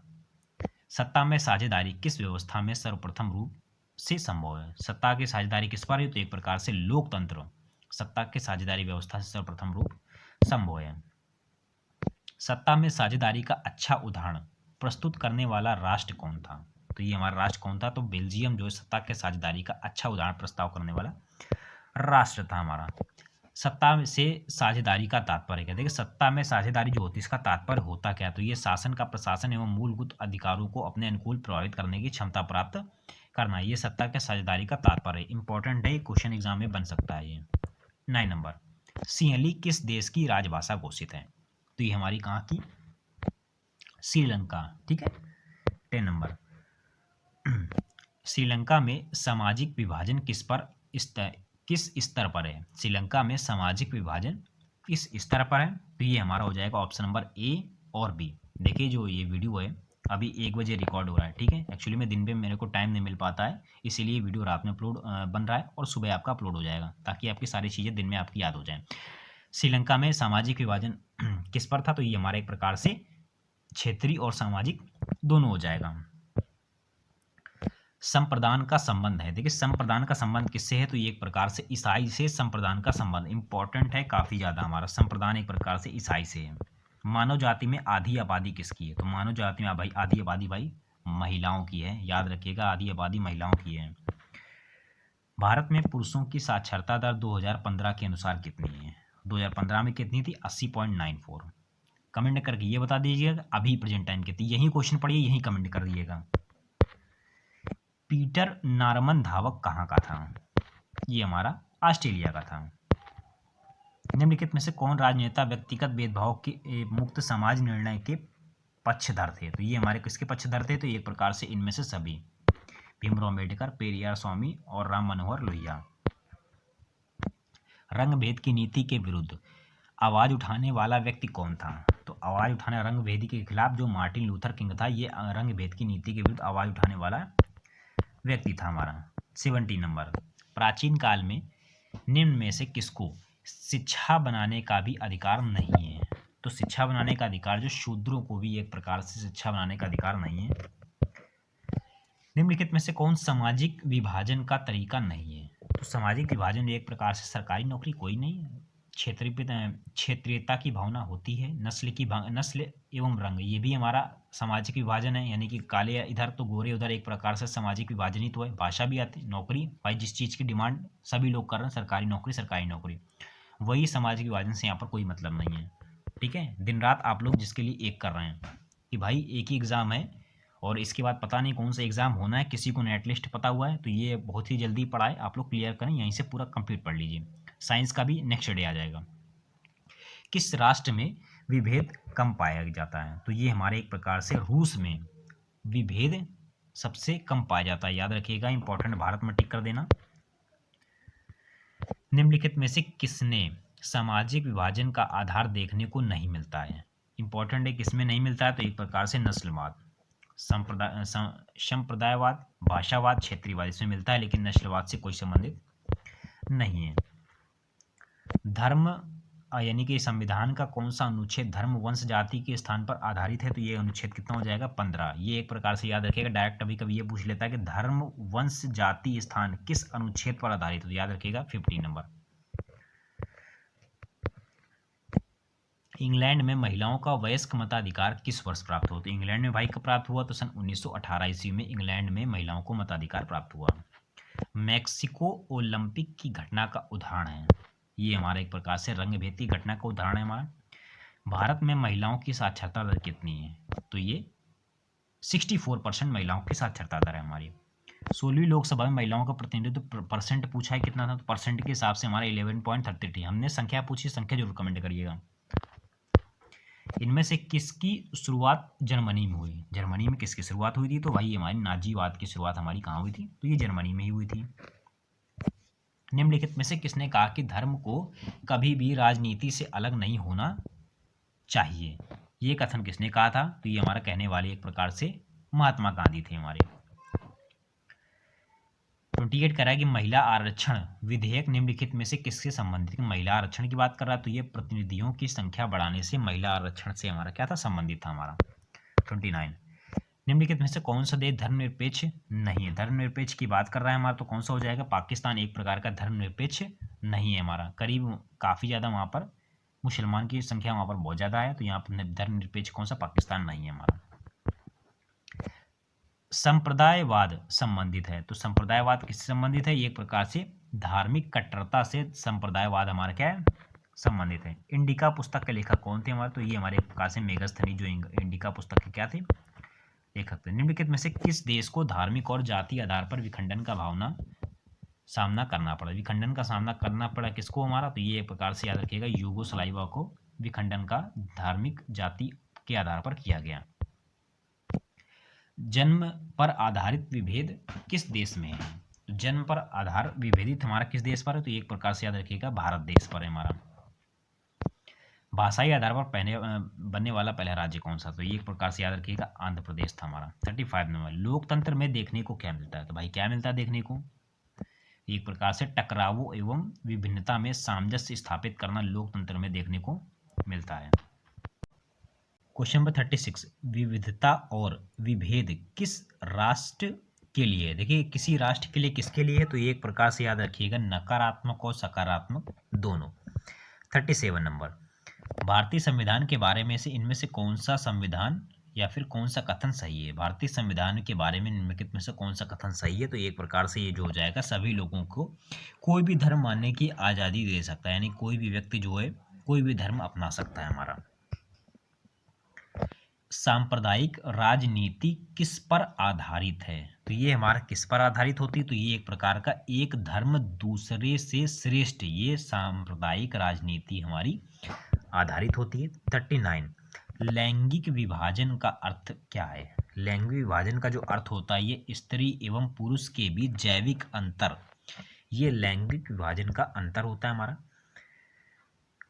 S1: सत्ता में साझेदारी किस व्यवस्था में सर्वप्रथम रूप से संभव है। सत्ता की साझेदारी किस पर है, तो एक प्रकार से लोकतंत्र, सत्ता की साझेदारी व्यवस्था से सर्वप्रथम रूप संभव है। सत्ता में साझेदारी का अच्छा उदाहरण प्रस्तुत करने वाला राष्ट्र कौन था, तो ये हमारा राष्ट्र कौन था, तो बेल्जियम जो है सत्ता के साझेदारी का अच्छा उदाहरण प्रस्ताव करने वाला राष्ट्र था हमारा। सत्ता से साझेदारी का तात्पर्य क्या, देखिए सत्ता में साझेदारी जो होती है इसका तात्पर्य होता क्या, तो ये शासन का प्रशासन एवं मूलभूत अधिकारों को अपने अनुकूल प्रभावित करने की क्षमता प्राप्त करना, ये सत्ता के साझेदारी का तात्पर्य। इंपॉर्टेंट है, क्वेश्चन एग्जाम में बन सकता है ये। 9 नंबर, सिंहली किस देश की राजभाषा घोषित है, तो ये हमारी कहाँ की, श्रीलंका, ठीक है। 10 नंबर, श्रीलंका में सामाजिक विभाजन किस स्तर पर है, श्रीलंका में सामाजिक विभाजन किस स्तर पर है, तो ये हमारा हो जाएगा ऑप्शन नंबर ए और बी। देखिए जो ये वीडियो है अभी 1 बजे रिकॉर्ड हो रहा है, ठीक है। एक्चुअली में दिन में मेरे को टाइम नहीं मिल पाता है, इसीलिए वीडियो रात में अपलोड बन रहा है और सुबह आपका अपलोड हो जाएगा, ताकि आपकी सारी चीज़ें दिन में आपकी याद हो जाएं। श्रीलंका में सामाजिक विभाजन किस पर था, तो ये हमारा एक प्रकार से क्षेत्रीय और सामाजिक दोनों हो जाएगा। संप्रदान का संबंध है, देखिए संप्रदान का संबंध किससे है, तो ये एक प्रकार से ईसाई से संप्रदान का संबंध इंपॉर्टेंट है काफ़ी ज़्यादा। हमारा संप्रदान एक प्रकार से ईसाई से है। मानव जाति में आधी आबादी किसकी है, तो मानव जाति में भाई आधी आबादी भाई महिलाओं की है, याद रखिएगा आधी आबादी महिलाओं की है। भारत में पुरुषों की साक्षरता दर 2015 के अनुसार कितनी है, 2015 में कितनी थी, 80.94। कमेंट करके ये बता दीजिएगा अभी प्रेजेंट टाइम कितनी, यही क्वेश्चन पढ़िए यही कमेंट कर दीजिएगा। पीटर नारमन धावक कहाँ का था, ये हमारा ऑस्ट्रेलिया का था। निम्नलिखित में से कौन राजनेता व्यक्तिगत भेदभाव के मुक्त समाज निर्णय के पक्षधर थे, तो ये हमारे किसके पक्षधर थे, तो एक प्रकार से इनमें से सभी, भीमराव अम्बेडकर, पेरियार स्वामी और राम मनोहर लोहिया। रंग भेद की नीति के विरुद्ध आवाज उठाने वाला व्यक्ति कौन था, तो आवाज उठाने रंग भेद के खिलाफ जो मार्टिन लूथर किंग था, ये रंग भेद की नीति के विरुद्ध आवाज उठाने वाला व्यक्ति था हमारा। 70 नंबर, प्राचीन काल में निम्न में से किसको शिक्षा बनाने का भी अधिकार नहीं है, तो शिक्षा बनाने का अधिकार जो शूद्रों को भी एक प्रकार से शिक्षा बनाने का अधिकार नहीं है। निम्नलिखित में से कौन सामाजिक विभाजन का तरीका नहीं है, तो सामाजिक विभाजन एक प्रकार से सरकारी नौकरी कोई नहीं है, क्षेत्रीयता की भावना होती है, नस्ल एवं रंग ये भी हमारा सामाजिक विभाजन है, यानी कि काले इधर तो गोरे उधर, एक प्रकार से सामाजिक विभाजन ही तो है। भाषा भी आती, नौकरी भाई जिस चीज़ की डिमांड सभी लोग कर रहे हैं, सरकारी नौकरी, वही सामाजिक विभाजन से यहाँ पर कोई मतलब नहीं है, ठीक है। दिन रात आप लोग जिसके लिए एक कर रहे हैं कि भाई एक ही एग्ज़ाम है और इसके बाद पता नहीं कौन सा एग्ज़ाम होना है, किसी को नेट लिस्ट पता हुआ है तो ये बहुत ही जल्दी पढ़ाए आप लोग क्लियर करें, यहीं से पूरा कंप्लीट पढ़ लीजिए। साइंस का भी नेक्स्ट डे आ जाएगा। किस राष्ट्र में विभेद कम पाया जाता है, तो ये हमारे एक प्रकार से रूस में विभेद सबसे कम पाया जाता है, याद रखिएगा इंपॉर्टेंट, भारत में टिक कर देना। निम्नलिखित में से किसने सामाजिक विभाजन का आधार देखने को नहीं मिलता है, इंपॉर्टेंट है किसमें नहीं मिलता है, तो एक प्रकार से नस्लवाद, संप्रदायवाद, भाषावाद, क्षेत्रीयवाद इसमें मिलता है, लेकिन नस्लवाद से कोई संबंधित नहीं है। धर्म यानी कि संविधान का कौन सा अनुच्छेद धर्म वंश जाति के स्थान पर आधारित है, तो ये अनुच्छेद कितना हो जाएगा, 15। ये एक प्रकार से याद रखिएगा, डायरेक्ट कभी कभी ये पूछ लेता है कि धर्म वंश जाति स्थान किस अनुच्छेद पर आधारित है, तो याद रखिएगा 15 नंबर। इंग्लैंड में महिलाओं का वयस्क मताधिकार किस वर्ष प्राप्त हुआ, तो इंग्लैंड में भाई कब प्राप्त हुआ, तो सन 1918 ईस्वी में इंग्लैंड में महिलाओं को मताधिकार प्राप्त हुआ। मैक्सिको ओलंपिक की घटना का उदाहरण है, ये हमारा एक प्रकार से रंग भेद की घटना का उदाहरण है हमारा। भारत में महिलाओं की साक्षरता दर कितनी है, तो ये 64% महिलाओं की साक्षरता दर है हमारी। 16वीं लोकसभा में महिलाओं का प्रतिनिधित्व परसेंट पूछा है कितना था, तो परसेंट के हिसाब से हमारा 11.33। हमने संख्या पूछी, संख्या जरूर कमेंट करिएगा। इनमें से किसकी शुरुआत जर्मनी में हुई? जर्मनी में किसकी शुरुआत हुई थी? तो भाई हमारी नाजीवाद की शुरुआत हमारी कहाँ हुई थी? तो ये जर्मनी में ही हुई थी। निम्नलिखित में से किसने कहा कि धर्म को कभी भी राजनीति से अलग नहीं होना चाहिए? ये कथन किसने कहा था? तो ये हमारा कहने वाले एक प्रकार से महात्मा गांधी थे हमारे। 28 कह रहा है कि महिला आरक्षण विधेयक निम्नलिखित में से किससे संबंधित? महिला आरक्षण की बात कर रहा है, तो ये प्रतिनिधियों की संख्या बढ़ाने से महिला आरक्षण से हमारा क्या था? संबंधित था हमारा। 29 निम्नलिखित में से कौन सा देश धर्मनिरपेक्ष नहीं है? धर्मनिरपेक्ष की बात कर रहा है हमारा, तो कौन सा हो जाएगा? पाकिस्तान एक प्रकार का धर्मनिरपेक्ष नहीं है हमारा। करीब काफ़ी ज़्यादा वहाँ पर मुसलमान की संख्या वहाँ पर बहुत ज़्यादा है, तो यहाँ पर धर्मनिरपेक्ष कौन सा? पाकिस्तान नहीं है हमारा। संप्रदायवाद संबंधित है, तो संप्रदायवाद किससे संबंधित है? एक प्रकार से धार्मिक कट्टरता से संप्रदायवाद हमारा क्या है? संबंधित है। इंडिका पुस्तक के लेखक कौन थे हमारे? तो ये हमारे एक प्रकार से मेगस्थनी जो इंडिका पुस्तक के क्या थे? लेखक थे। निम्नलिखित में से किस देश को धार्मिक और जाति आधार पर विखंडन का सामना करना पड़ा? विखंडन का सामना करना पड़ा किसको हमारा? तो ये एक प्रकार से याद रखिएगा, यूगोस्लाविया को विखंडन का धार्मिक जाति के आधार पर किया गया। जन्म पर आधारित विभेद किस देश में है? तो जन्म पर आधार विभेदित हमारा किस देश पर है? तो एक प्रकार से याद रखिएगा, भारत देश पर है हमारा। भाषाई आधार पर बनने वाला पहला राज्य कौन सा? तो ये एक प्रकार से याद रखिएगा, आंध्र प्रदेश था हमारा। 35 नंबर, लोकतंत्र में देखने को क्या मिलता है? तो भाई क्या मिलता है देखने को? एक प्रकार से टकरावों एवं विभिन्नता में सामंजस्य स्थापित करना लोकतंत्र में देखने को मिलता है। क्वेश्चन नंबर 36, विविधता और विभेद किस राष्ट्र के लिए? देखिए किसी राष्ट्र के लिए किसके लिए है? तो ये एक प्रकार से याद रखिएगा, नकारात्मक और सकारात्मक दोनों। 37 नंबर, भारतीय संविधान के बारे में से इनमें से कौन सा संविधान या फिर कौन सा कथन सही है? भारतीय संविधान के बारे में निम्नलिखित में से कौन सा कथन सही है? तो एक प्रकार से ये जो हो जाएगा, सभी लोगों को कोई भी धर्म मानने की आज़ादी दे सकता है, यानी कोई भी व्यक्ति जो है कोई भी धर्म अपना सकता है हमारा। सांप्रदायिक राजनीति किस पर आधारित है? तो ये हमारा किस पर आधारित होती है? तो ये एक प्रकार का एक धर्म दूसरे से श्रेष्ठ, ये सांप्रदायिक राजनीति हमारी आधारित होती है। 39, लैंगिक विभाजन का अर्थ क्या है? लैंगिक विभाजन का जो अर्थ होता है, ये स्त्री एवं पुरुष के बीच जैविक अंतर, ये लैंगिक विभाजन का अंतर होता है हमारा।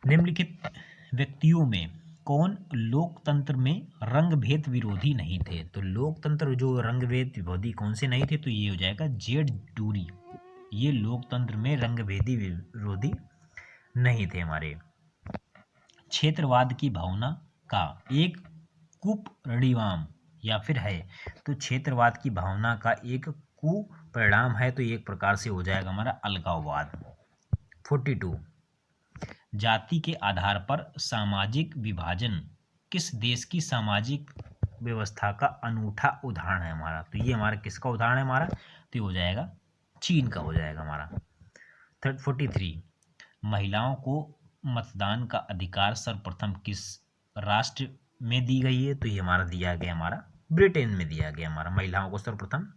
S1: निम्नलिखित व्यक्तियों में कौन लोकतंत्र में रंगभेद विरोधी नहीं थे? तो लोकतंत्र जो रंगभेद विरोधी कौन से नहीं थे? तो ये हो जाएगा जेड डूरी, ये लोकतंत्र में रंगभेदी विरोधी नहीं थे हमारे। क्षेत्रवाद की भावना का एक कुपरिणाम या फिर है? तो क्षेत्रवाद की भावना का एक कुपरिणाम है, तो एक प्रकार से हो जाएगा हमारा अलगाववाद। 42, जाति के आधार पर सामाजिक विभाजन किस देश की सामाजिक व्यवस्था का अनूठा उदाहरण है हमारा? तो ये हमारा किसका उदाहरण है हमारा? तो ये हो जाएगा चीन का हो जाएगा हमारा। 43, महिलाओं को मतदान का अधिकार सर्वप्रथम किस राष्ट्र में दी गई है? तो ये हमारा दिया गया हमारा ब्रिटेन में दिया गया हमारा महिलाओं को सर्वप्रथम।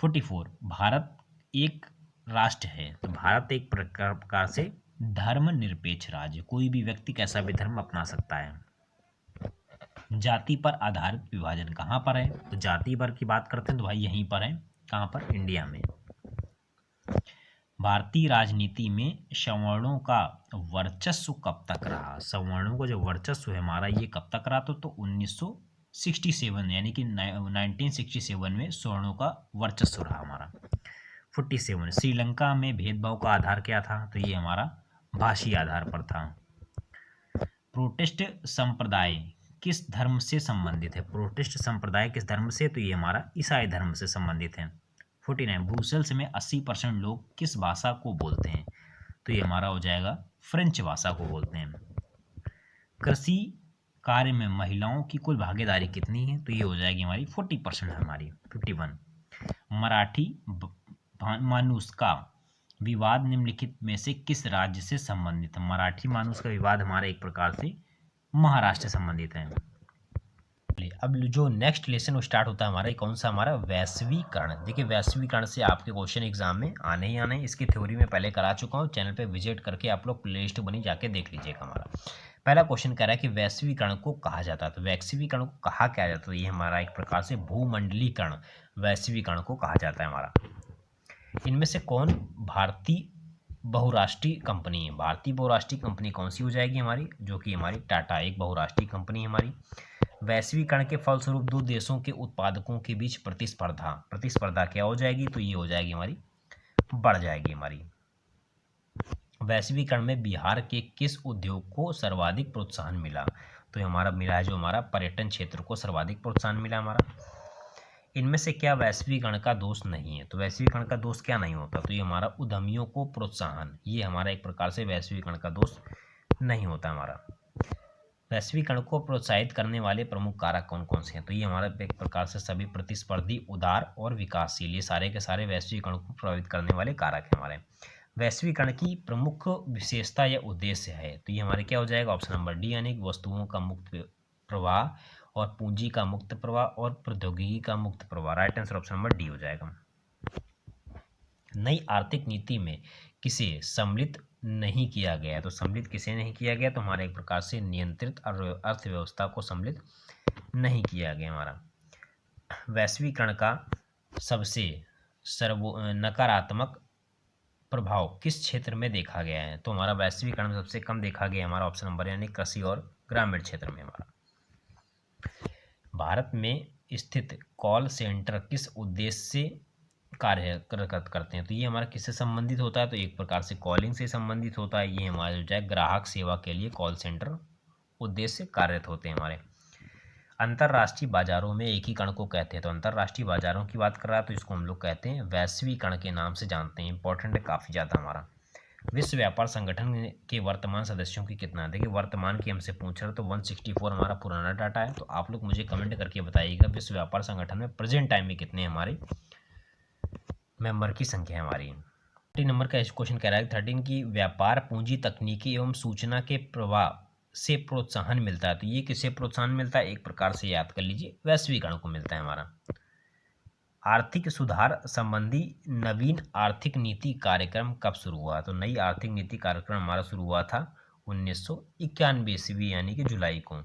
S1: 44, भारत एक राष्ट्र है, तो भारत एक प्रकार से धर्मनिरपेक्ष राज्य, कोई भी व्यक्ति कैसा भी धर्म अपना सकता है। जाति पर आधारित विभाजन कहाँ पर है? तो जाति पर की बात करते हैं तो भाई यहीं पर है, कहाँ पर? इंडिया में। भारतीय राजनीति में सवर्णों का वर्चस्व कब तक रहा? सवर्णों का जो वर्चस्व है हमारा, ये कब तक रहा? तो 1967 यानी कि 1967 में सवर्णों का वर्चस्व रहा हमारा। 47, श्रीलंका में भेदभाव का आधार क्या था? तो ये हमारा भाषी आधार पर था। प्रोटेस्ट संप्रदाय किस धर्म से संबंधित है? प्रोटेस्ट संप्रदाय किस धर्म से? तो ये हमारा ईसाई धर्म से संबंधित है। 49, ब्रुसेल्स में 80% लोग किस भाषा को बोलते हैं? तो ये हमारा हो जाएगा फ्रेंच भाषा को बोलते हैं। कृषि कार्य में महिलाओं की कुल भागीदारी कितनी है? तो ये हो जाएगी हमारी 40% हमारी। 51, मराठी मानुष का विवाद निम्नलिखित में से किस राज्य से संबंधित है? मराठी मानुष का विवाद हमारा एक प्रकार से महाराष्ट्र से संबंधित है। अब जो नेक्स्ट लेसन वो स्टार्ट होता है हमारा, कौन सा हमारा, वैश्वीकरण। देखिए वैश्वीकरण से आपके क्वेश्चन एग्जाम में आने ही आने हैं। इसकी थ्योरी में पहले करा चुका हूँ, चैनल पे विजिट करके आप लोग प्लेलिस्ट बनी जाके देख लीजिएगा। हमारा पहला क्वेश्चन कह रहा है कि वैश्वीकरण को कहा जाता है, तो वैश्वीकरण को कहा क्या जाता है, ये हमारा एक प्रकार से भूमंडलीकरण वैश्वीकरण को कहा जाता है हमारा। इनमें से कौन भारतीय बहुराष्ट्रीय कंपनी है, भारतीय बहुराष्ट्रीय कंपनी कौन सी हो जाएगी हमारी, जो कि हमारी टाटा एक बहुराष्ट्रीय कंपनी है हमारी। वैश्वीकरण के फलस्वरूप दो देशों के उत्पादकों के बीच प्रतिस्पर्धा क्या हो जाएगी, तो ये हो जाएगी हमारी, बढ़ जाएगी हमारी। वैश्वीकरण में बिहार के किस उद्योग को सर्वाधिक प्रोत्साहन मिला, तो ये हमारा मिला है जो हमारा पर्यटन क्षेत्र को सर्वाधिक प्रोत्साहन मिला हमारा। इनमें से क्या वैश्वीकरण का दोष नहीं है, तो वैश्वीकरण का दोष क्या नहीं होता, तो ये हमारा उद्यमियों को प्रोत्साहन, ये हमारा एक प्रकार से वैश्वीकरण का दोष नहीं होता हमारा। वैश्वीकरण को प्रोत्साहित करने वाले प्रमुख कारक कौन कौन से हैं, तो ये हमारा एक प्रकार से सभी प्रतिस्पर्धी, उदार और विकासशील, ये सारे के सारे वैश्वीकरण को प्रभावित करने वाले कारक हैं हमारे। वैश्वीकरण की प्रमुख विशेषता या उद्देश्य है, तो ये हमारे क्या हो जाएगा, ऑप्शन नंबर डी, यानी वस्तुओं का मुक्त प्रवाह और पूंजी का मुक्त प्रवाह और प्रौद्योगिकी का मुक्त प्रवाह। Right answer option number D हो जाएगा। नई आर्थिक नीति में किसे सम्मिलित नहीं किया गया, तो सम्मिलित किसे नहीं किया गया, तो हमारे एक प्रकार से नियंत्रित अर्थव्यवस्था को सम्मिलित नहीं किया गया हमारा। वैश्वीकरण का सबसे नकारात्मक प्रभाव किस क्षेत्र में देखा गया है, तो हमारा वैश्वीकरण में सबसे कम देखा गया हमारा ऑप्शन नंबर, यानी कृषि और ग्रामीण क्षेत्र में हमारा। भारत में स्थित कॉल सेंटर किस उद्देश्य से कार्य करते हैं, तो ये हमारा किससे संबंधित होता है, तो एक प्रकार से कॉलिंग से संबंधित होता है। ये हमारा जो है ग्राहक सेवा के लिए कॉल सेंटर उद्देश्य से कार्यरत होते हैं हमारे। अंतर्राष्ट्रीय बाजारों में एकीकरण को कहते हैं, तो अंतर्राष्ट्रीय बाजारों की बात कर रहा है तो इसको हम लोग कहते हैं वैश्वीकरण के नाम से जानते हैं। इंपॉर्टेंट है काफ़ी ज़्यादा हमारा। विश्व व्यापार संगठन के वर्तमान सदस्यों की कितना, देखिए वर्तमान की हमसे पूछ रहे तो 164 हमारा पुराना डाटा है, तो आप लोग मुझे कमेंट करके बताइएगा विश्व व्यापार संगठन में प्रेजेंट टाइम में कितने हमारे मेंबर की संख्या है हमारी। 13 नंबर का क्वेश्चन कह रहा है 13 की व्यापार पूंजी तकनीकी एवं सूचना के प्रवाह से प्रोत्साहन मिलता है, तो ये किसे प्रोत्साहन मिलता है, एक प्रकार से याद कर लीजिए वैश्वीकरण को मिलता है हमारा। आर्थिक सुधार संबंधी नवीन आर्थिक नीति कार्यक्रम कब शुरू हुआ, तो नई आर्थिक नीति कार्यक्रम हमारा शुरू हुआ था 1991 ईस्वी यानी कि जुलाई को।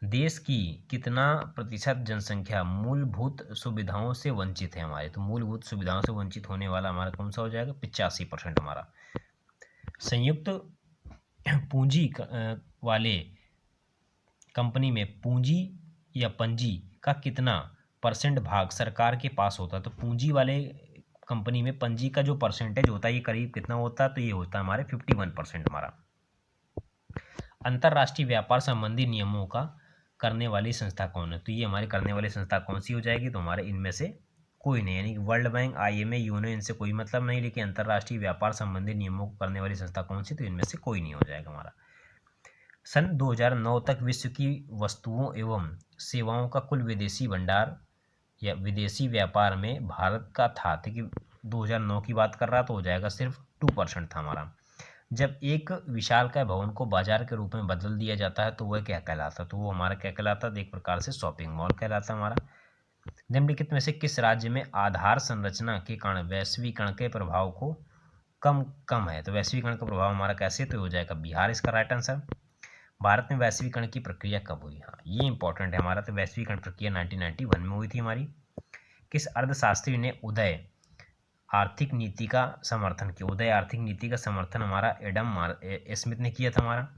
S1: देश की कितना प्रतिशत जनसंख्या मूलभूत सुविधाओं से वंचित है हमारे, तो मूलभूत सुविधाओं से वंचित होने वाला हमारा कौन सा हो जाएगा, 85% हमारा। संयुक्त पूंजी वाले कंपनी में पूंजी या पंजी का कितना परसेंट भाग सरकार के पास होता है, तो पूंजी वाले कंपनी में पंजी का जो परसेंटेज होता है ये करीब कितना होता है, तो ये होता है हमारे 51% हमारा। अंतर्राष्ट्रीय व्यापार संबंधी नियमों का करने वाली संस्था कौन है, तो ये हमारी करने वाली संस्था कौन सी हो जाएगी, तो हमारे इनमें से कोई नहीं, यानी कि वर्ल्ड बैंक, IMA, यूनो, इनसे कोई मतलब नहीं, लेकिन अंतर्राष्ट्रीय व्यापार संबंधी नियमों को करने वाली संस्था कौन सी, तो इनमें से कोई नहीं हो जाएगा हमारा। सन 2009 तक विश्व की वस्तुओं एवं सेवाओं का कुल विदेशी भंडार या विदेशी व्यापार में भारत का था, देखिए 2009 की बात कर रहा तो हो जाएगा सिर्फ 2% था हमारा। जब एक विशालकाय भवन को बाजार के रूप में बदल दिया जाता है तो वह क्या कहलाता, तो वो हमारा क्या कहलाता, एक प्रकार से शॉपिंग मॉल कहलाता हमारा। निम्नलिखित में से किस राज्य में आधार संरचना के कारण वैश्वीकरण के प्रभाव को कम है, तो वैश्वीकरण का प्रभाव हमारा कैसे, तो हो जाएगा बिहार इसका राइट आंसर। भारत में वैश्वीकरण की प्रक्रिया कब हुई, हाँ ये इंपॉर्टेंट है हमारा, तो वैश्वीकरण प्रक्रिया 1991 में हुई थी हमारी। किस अर्थशास्त्री ने उदय आर्थिक नीति का समर्थन किया, उदय आर्थिक नीति का समर्थन हमारा एडम स्मिथ ने किया था हमारा।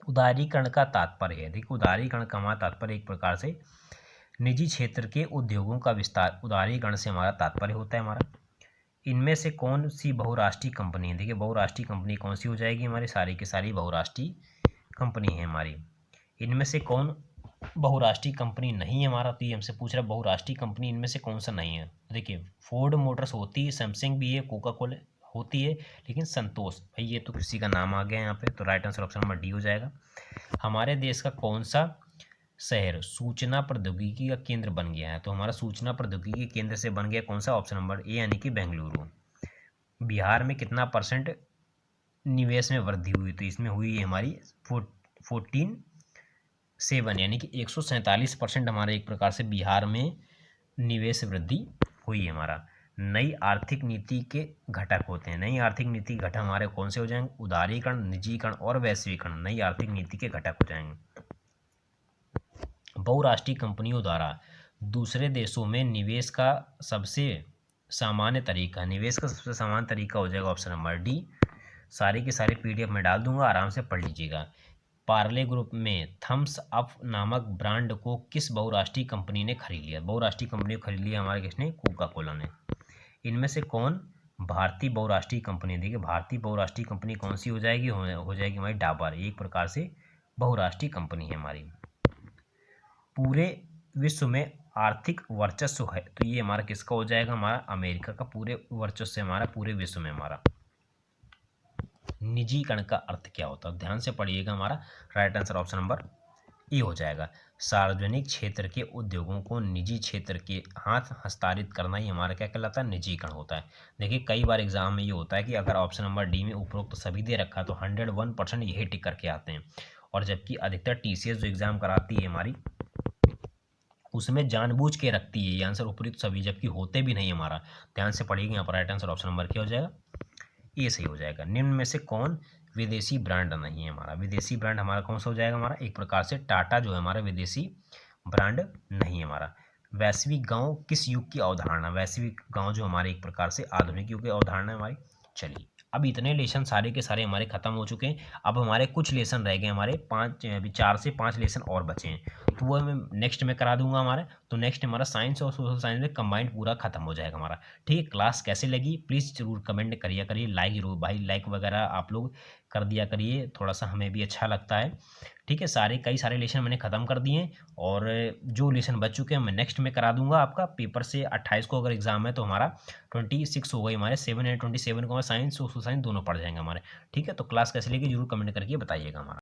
S1: उदारीकरण का तात्पर्य है, देखिए उदारीकरण का हमारा तात्पर्य एक प्रकार से निजी क्षेत्र के उद्योगों का विस्तार, उदारीकरण से हमारा तात्पर्य होता है हमारा। इनमें से कौन सी बहुराष्ट्रीय कंपनी है, देखिए बहुराष्ट्रीय कंपनी कौन सी हो जाएगी हमारी, सारी की सारी बहुराष्ट्रीय कंपनी है हमारी। इनमें से कौन बहुराष्ट्रीय कंपनी नहीं है हमारा, तो ये हमसे पूछ रहा है बहुराष्ट्रीय कंपनी इनमें से कौन सा नहीं है, देखिए फोर्ड मोटर्स होती है, सैमसंग भी है, कोका कोला होती है, लेकिन संतोष भाई ये तो किसी का नाम आ गया यहाँ पे, तो right answer option number D हो जाएगा। हमारे देश का कौन सा शहर सूचना प्रौद्योगिकी का केंद्र बन गया है, तो हमारा सूचना प्रौद्योगिकी केंद्र से बन गया कौन सा, ऑप्शन नंबर ए यानी कि बेंगलुरु। बिहार में कितना % निवेश में वृद्धि हुई, तो इसमें हुई है हमारी 14 7 यानी कि 147% हमारे एक प्रकार से बिहार में निवेश वृद्धि हुई है हमारा। नई आर्थिक नीति के घटक होते हैं। नई आर्थिक नीति के घटक हमारे कौन से हो जाएंगे? उदारीकरण, निजीकरण और वैश्वीकरण नई आर्थिक नीति के घटक हो जाएंगे। बहुराष्ट्रीय कंपनियों द्वारा दूसरे देशों में निवेश का सबसे सामान्य तरीका, निवेश का सबसे सामान्य तरीका हो जाएगा ऑप्शन नंबर डी। सारे के सारे पीडीएफ में डाल दूंगा, आराम से पढ़ लीजिएगा। पार्ले ग्रुप में थम्स अप नामक ब्रांड को किस बहुराष्ट्रीय कंपनी ने खरीद लिया? बहुराष्ट्रीय कंपनी को खरीद लिया हमारे किसने? कोका कोला ने। इनमें से कौन भारतीय बहुराष्ट्रीय कंपनी? देखिए भारतीय बहुराष्ट्रीय कंपनी कौन सी हो जाएगी? हो जाएगी हमारी डाबर। एक प्रकार से बहुराष्ट्रीय कंपनी है हमारी। पूरे विश्व में आर्थिक वर्चस्व है तो ये हमारा किसका हो जाएगा? हमारा अमेरिका का पूरे वर्चस्व से हमारा पूरे विश्व में हमारा। निजीकरण का अर्थ क्या होता है? ध्यान से पढ़िएगा, हमारा right answer option number A हो जाएगा। सार्वजनिक क्षेत्र के उद्योगों को निजी क्षेत्र के हाथ हस्तांतरित करना ही हमारा क्या कहलाता है? निजीकरण होता है। देखिए कई बार एग्जाम में ये होता है कि अगर ऑप्शन नंबर डी में उपरोक्त सभी दे रखा तो 101% यही टिक करके आते हैं, और जबकि अधिकतर टीसीएस जो एग्जाम कराती है हमारी उसमें जानबूझ के रखती है ये आंसर उपयुक्त सभी, जबकि होते भी नहीं हमारा। ध्यान से पढ़िएगा, यहाँ पर राइट आंसर ऑप्शन नंबर क्या हो जाएगा? ये सही हो जाएगा। निम्न में से कौन विदेशी ब्रांड नहीं है हमारा? विदेशी ब्रांड हमारा कौन सा हो जाएगा? हमारा एक प्रकार से टाटा जो है हमारा विदेशी ब्रांड नहीं है हमारा। वैश्विक गांव किस युग की अवधारणा? वैश्विक गांव जो हमारे एक प्रकार से आधुनिक युग की अवधारणा है हमारी। चलिए अब इतने लेसन सारे के सारे हमारे खत्म हो चुके हैं। अब हमारे कुछ लेसन रह गए, हमारे 4 से 5 लेसन और बचे हैं, तो वो मैं नेक्स्ट में करा दूंगा हमारे। तो नेक्स्ट हमारा साइंस और सोशल साइंस में कंबाइंड पूरा खत्म हो जाएगा हमारा। ठीक है, क्लास कैसे लगी प्लीज़ जरूर कमेंट करिए, लाइक जरूर भाई, लाइक वगैरह आप लोग कर दिया करिए, थोड़ा सा हमें भी अच्छा लगता है। ठीक है, कई सारे लेसन मैंने ख़त्म कर दिए, और जो लेसन बच चुके हैं मैं नेक्स्ट में करा दूंगा। आपका पेपर से 28 को अगर एग्जाम है तो हमारा 26 हो गई हमारे 7 एंड 27 को हमारे साइंस सोशल साइंस दोनों पढ़ जाएंगे हमारे। ठीक है, तो क्लास कैसे लगी जरूर कमेंट करके बताइएगा हमारा।